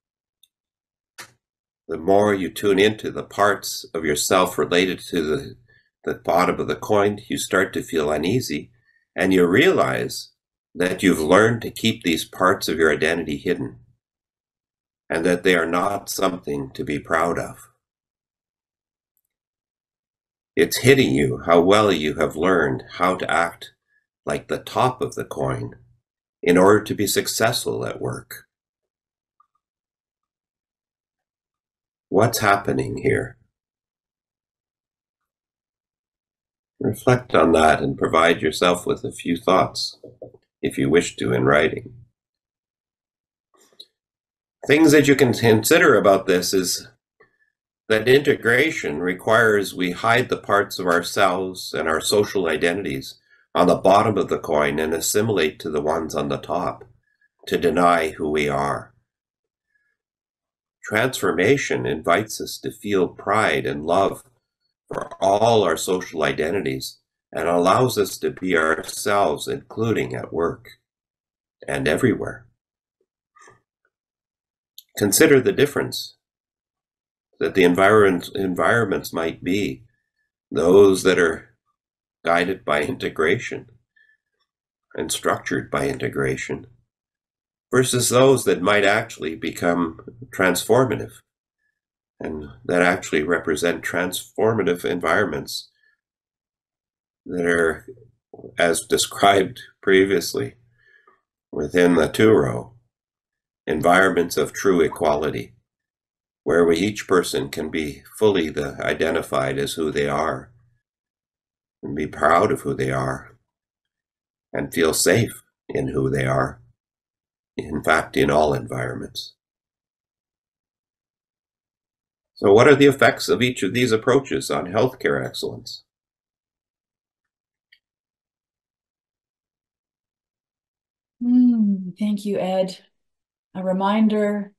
the more you tune into the parts of yourself related to the bottom of the coin, you start to feel uneasy, and you realize that you've learned to keep these parts of your identity hidden, and that they are not something to be proud of. It's hitting you how well you have learned how to act like the top of the coin in order to be successful at work. What's happening here? Reflect on that and provide yourself with a few thoughts, if you wish to, in writing. Things that you can consider about this is that integration requires we hide the parts of ourselves and our social identities on the bottom of the coin and assimilate to the ones on the top, to deny who we are. Transformation invites us to feel pride and love for all our social identities and allows us to be ourselves, including at work and everywhere. Consider the difference that the environments might be, those that are guided by integration and structured by integration, versus those that might actually become transformative and that actually represent transformative environments that are, as described previously within the Two-Row, environments of true equality, where each person can be fully identified as who they are and be proud of who they are and feel safe in who they are, in fact, in all environments. So what are the effects of each of these approaches on healthcare excellence? Thank you, Ed. A reminder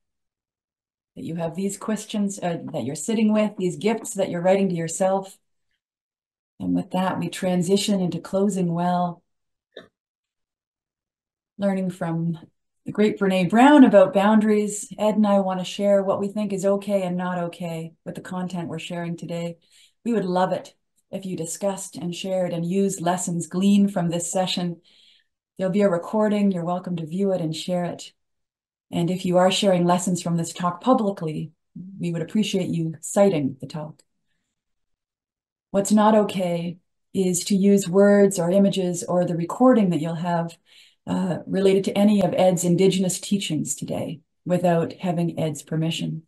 that you have these questions that you're sitting with, these gifts that you're writing to yourself. And with that, we transition into closing well, learning from the great Brene Brown about boundaries. Ed and I want to share what we think is okay and not okay with the content we're sharing today. We would love it if you discussed and shared and used lessons gleaned from this session. There'll be a recording. You're welcome to view it and share it. And if you are sharing lessons from this talk publicly, we would appreciate you citing the talk. What's not okay is to use words or images or the recording that you'll have related to any of Ed's Indigenous teachings today without having Ed's permission.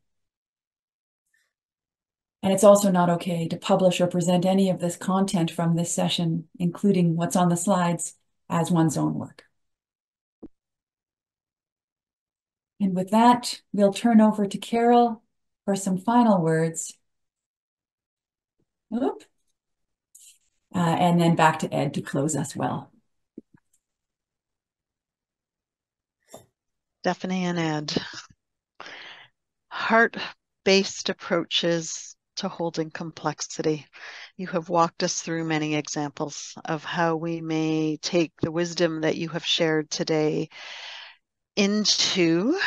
And it's also not okay to publish or present any of this content from this session, including what's on the slides, as one's own work. And with that, we'll turn over to Carol for some final words. Oop. And then back to Ed to close us well. Stephanie and Ed. Heart-based approaches to holding complexity. You have walked us through many examples of how we may take the wisdom that you have shared today into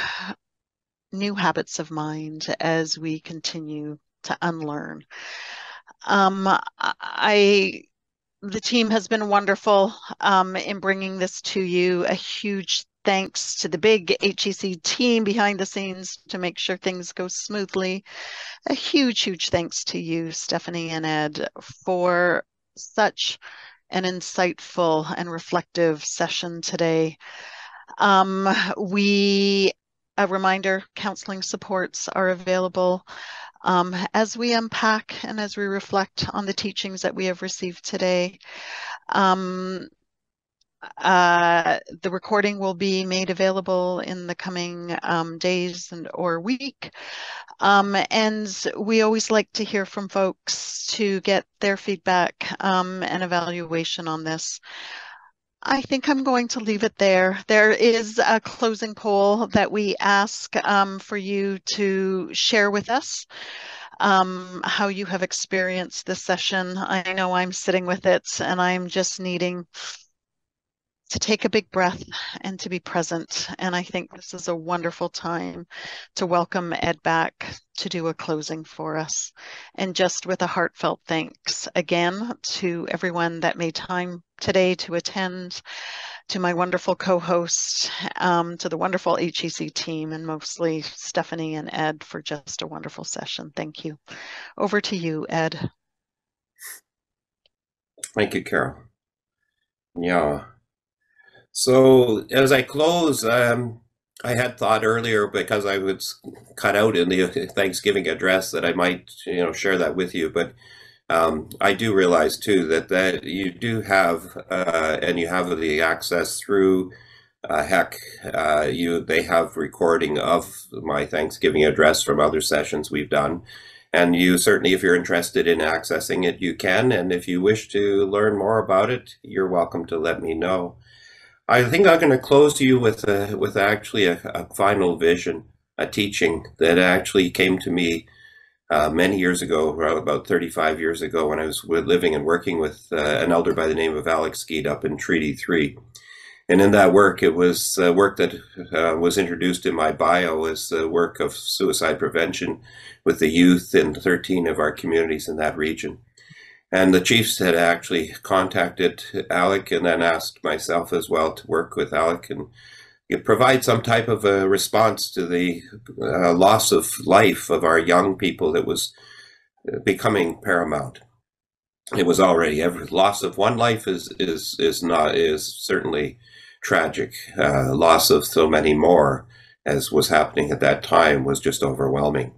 new habits of mind as we continue to unlearn. The team has been wonderful in bringing this to you. A huge thanks to the big HEC team behind the scenes to make sure things go smoothly. A huge thanks to you, Stephanie and Ed, for such an insightful and reflective session today. A reminder, counseling supports are available as we unpack and as we reflect on the teachings that we have received today. The recording will be made available in the coming days or week. And we always like to hear from folks to get their feedback and evaluation on this. I think I'm going to leave it there. There is a closing poll that we ask for you to share with us how you have experienced this session. I know I'm sitting with it and I'm just needing to take a big breath and to be present. And I think this is a wonderful time to welcome Ed back to do a closing for us. And just with a heartfelt thanks again to everyone that made time today to attend, to my wonderful co-host, to the wonderful HEC team, and mostly Stephanie and Ed for just a wonderful session. Thank you. Over to you, Ed. Thank you, Carol. Yeah. So as I close, I had thought earlier, because I was cut out in the Thanksgiving address, that I might, share that with you. But I do realize too that you do have, and you have the access through HEC. They have recording of my Thanksgiving address from other sessions we've done. And you certainly, if you're interested in accessing it, you can. And if you wish to learn more about it, you're welcome to let me know. I think I'm going to close you with actually a final vision, a teaching that actually came to me many years ago, about 35 years ago, when I was living and working with an elder by the name of Alex Skeet up in Treaty 3. And in that work, it was work that was introduced in my bio as the work of suicide prevention with the youth in 13 of our communities in that region. And the chiefs had actually contacted Alec and then asked myself as well to work with Alec and provide some type of a response to the loss of life of our young people that was becoming paramount. It was already loss of one life is certainly tragic. Loss of so many more, as was happening at that time, was just overwhelming.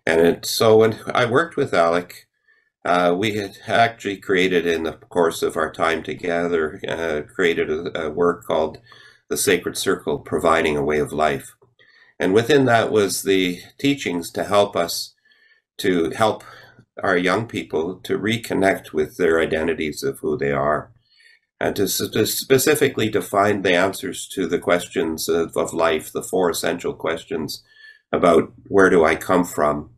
And so when I worked with Alec, we had actually created, in the course of our time together, created a work called The Sacred Circle, Providing a Way of Life. And within that was the teachings to help us to help our young people to reconnect with their identities of who they are, and to specifically define the answers to the questions of life, the four essential questions about where do I come from,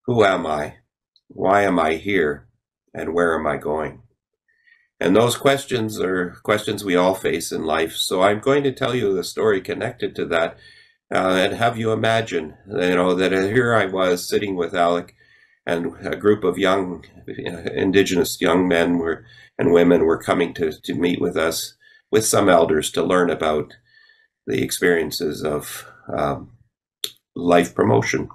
who am I, why am I here, and where am I going? And those questions are questions we all face in life. So I'm going to tell you the story connected to that, and have you imagine, that here I was sitting with Alec, and a group of young Indigenous young men and women were coming to meet with us, with some elders, to learn about the experiences of life promotion,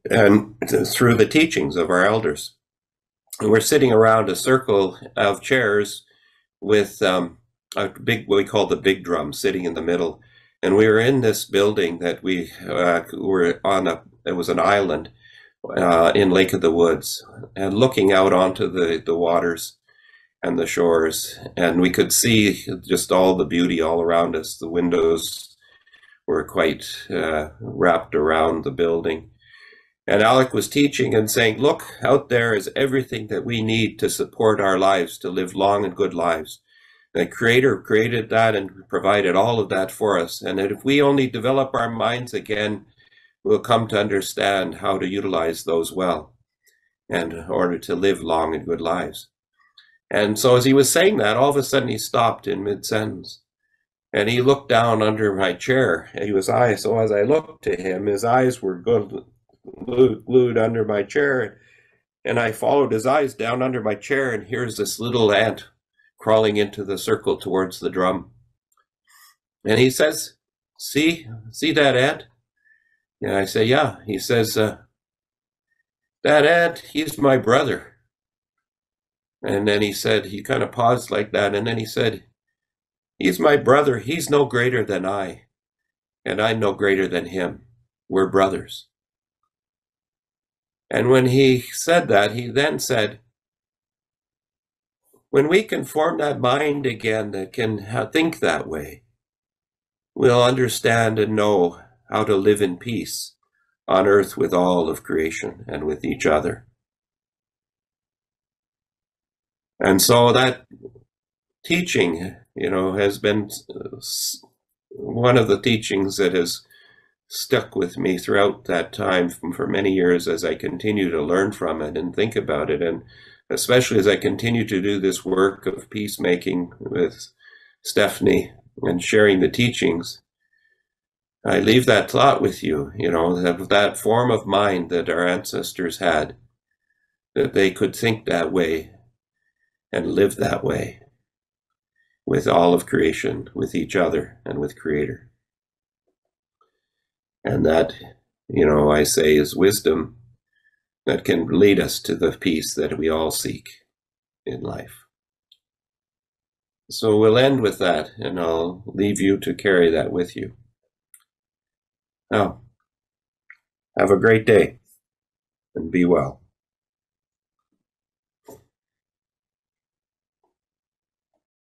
and through the teachings of our elders. And we're sitting around a circle of chairs with a big, what we call the big drum, sitting in the middle. And we were in this building that we were on it was an island in Lake of the Woods, and looking out onto the waters and the shores. And we could see just all the beauty all around us. The windows were quite wrapped around the building. And Alec was teaching and saying, look, out there is everything that we need to support our lives, to live long and good lives. The Creator created that and provided all of that for us. And that if we only develop our minds again, we'll come to understand how to utilize those well and in order to live long and good lives. And so as he was saying that, all of a sudden he stopped in mid-sentence. And he looked down under my chair. So as I looked to him, his eyes were glued under my chair. And I followed his eyes down under my chair, and here's this little ant crawling into the circle towards the drum. And he says, see that ant? And I say, yeah. He says, that ant, he's my brother. And then he said, he kind of paused like that, and then he said, he's my brother. He's no greater than I, and I'm no greater than him. We're brothers. And when he said that, he then said, when we can form that mind again that can think that way, we'll understand and know how to live in peace on earth with all of creation and with each other. And so that teaching, has been one of the teachings that has stuck with me throughout that time for many years as I continue to learn from it and think about it. And especially as I continue to do this work of peacemaking with Stephanie and sharing the teachings, I leave that thought with you, that form of mind that our ancestors had, that they could think that way and live that way with all of creation, with each other, and with Creator. And that, I say is wisdom that can lead us to the peace that we all seek in life. So we'll end with that, and I'll leave you to carry that with you. Now, have a great day, and be well.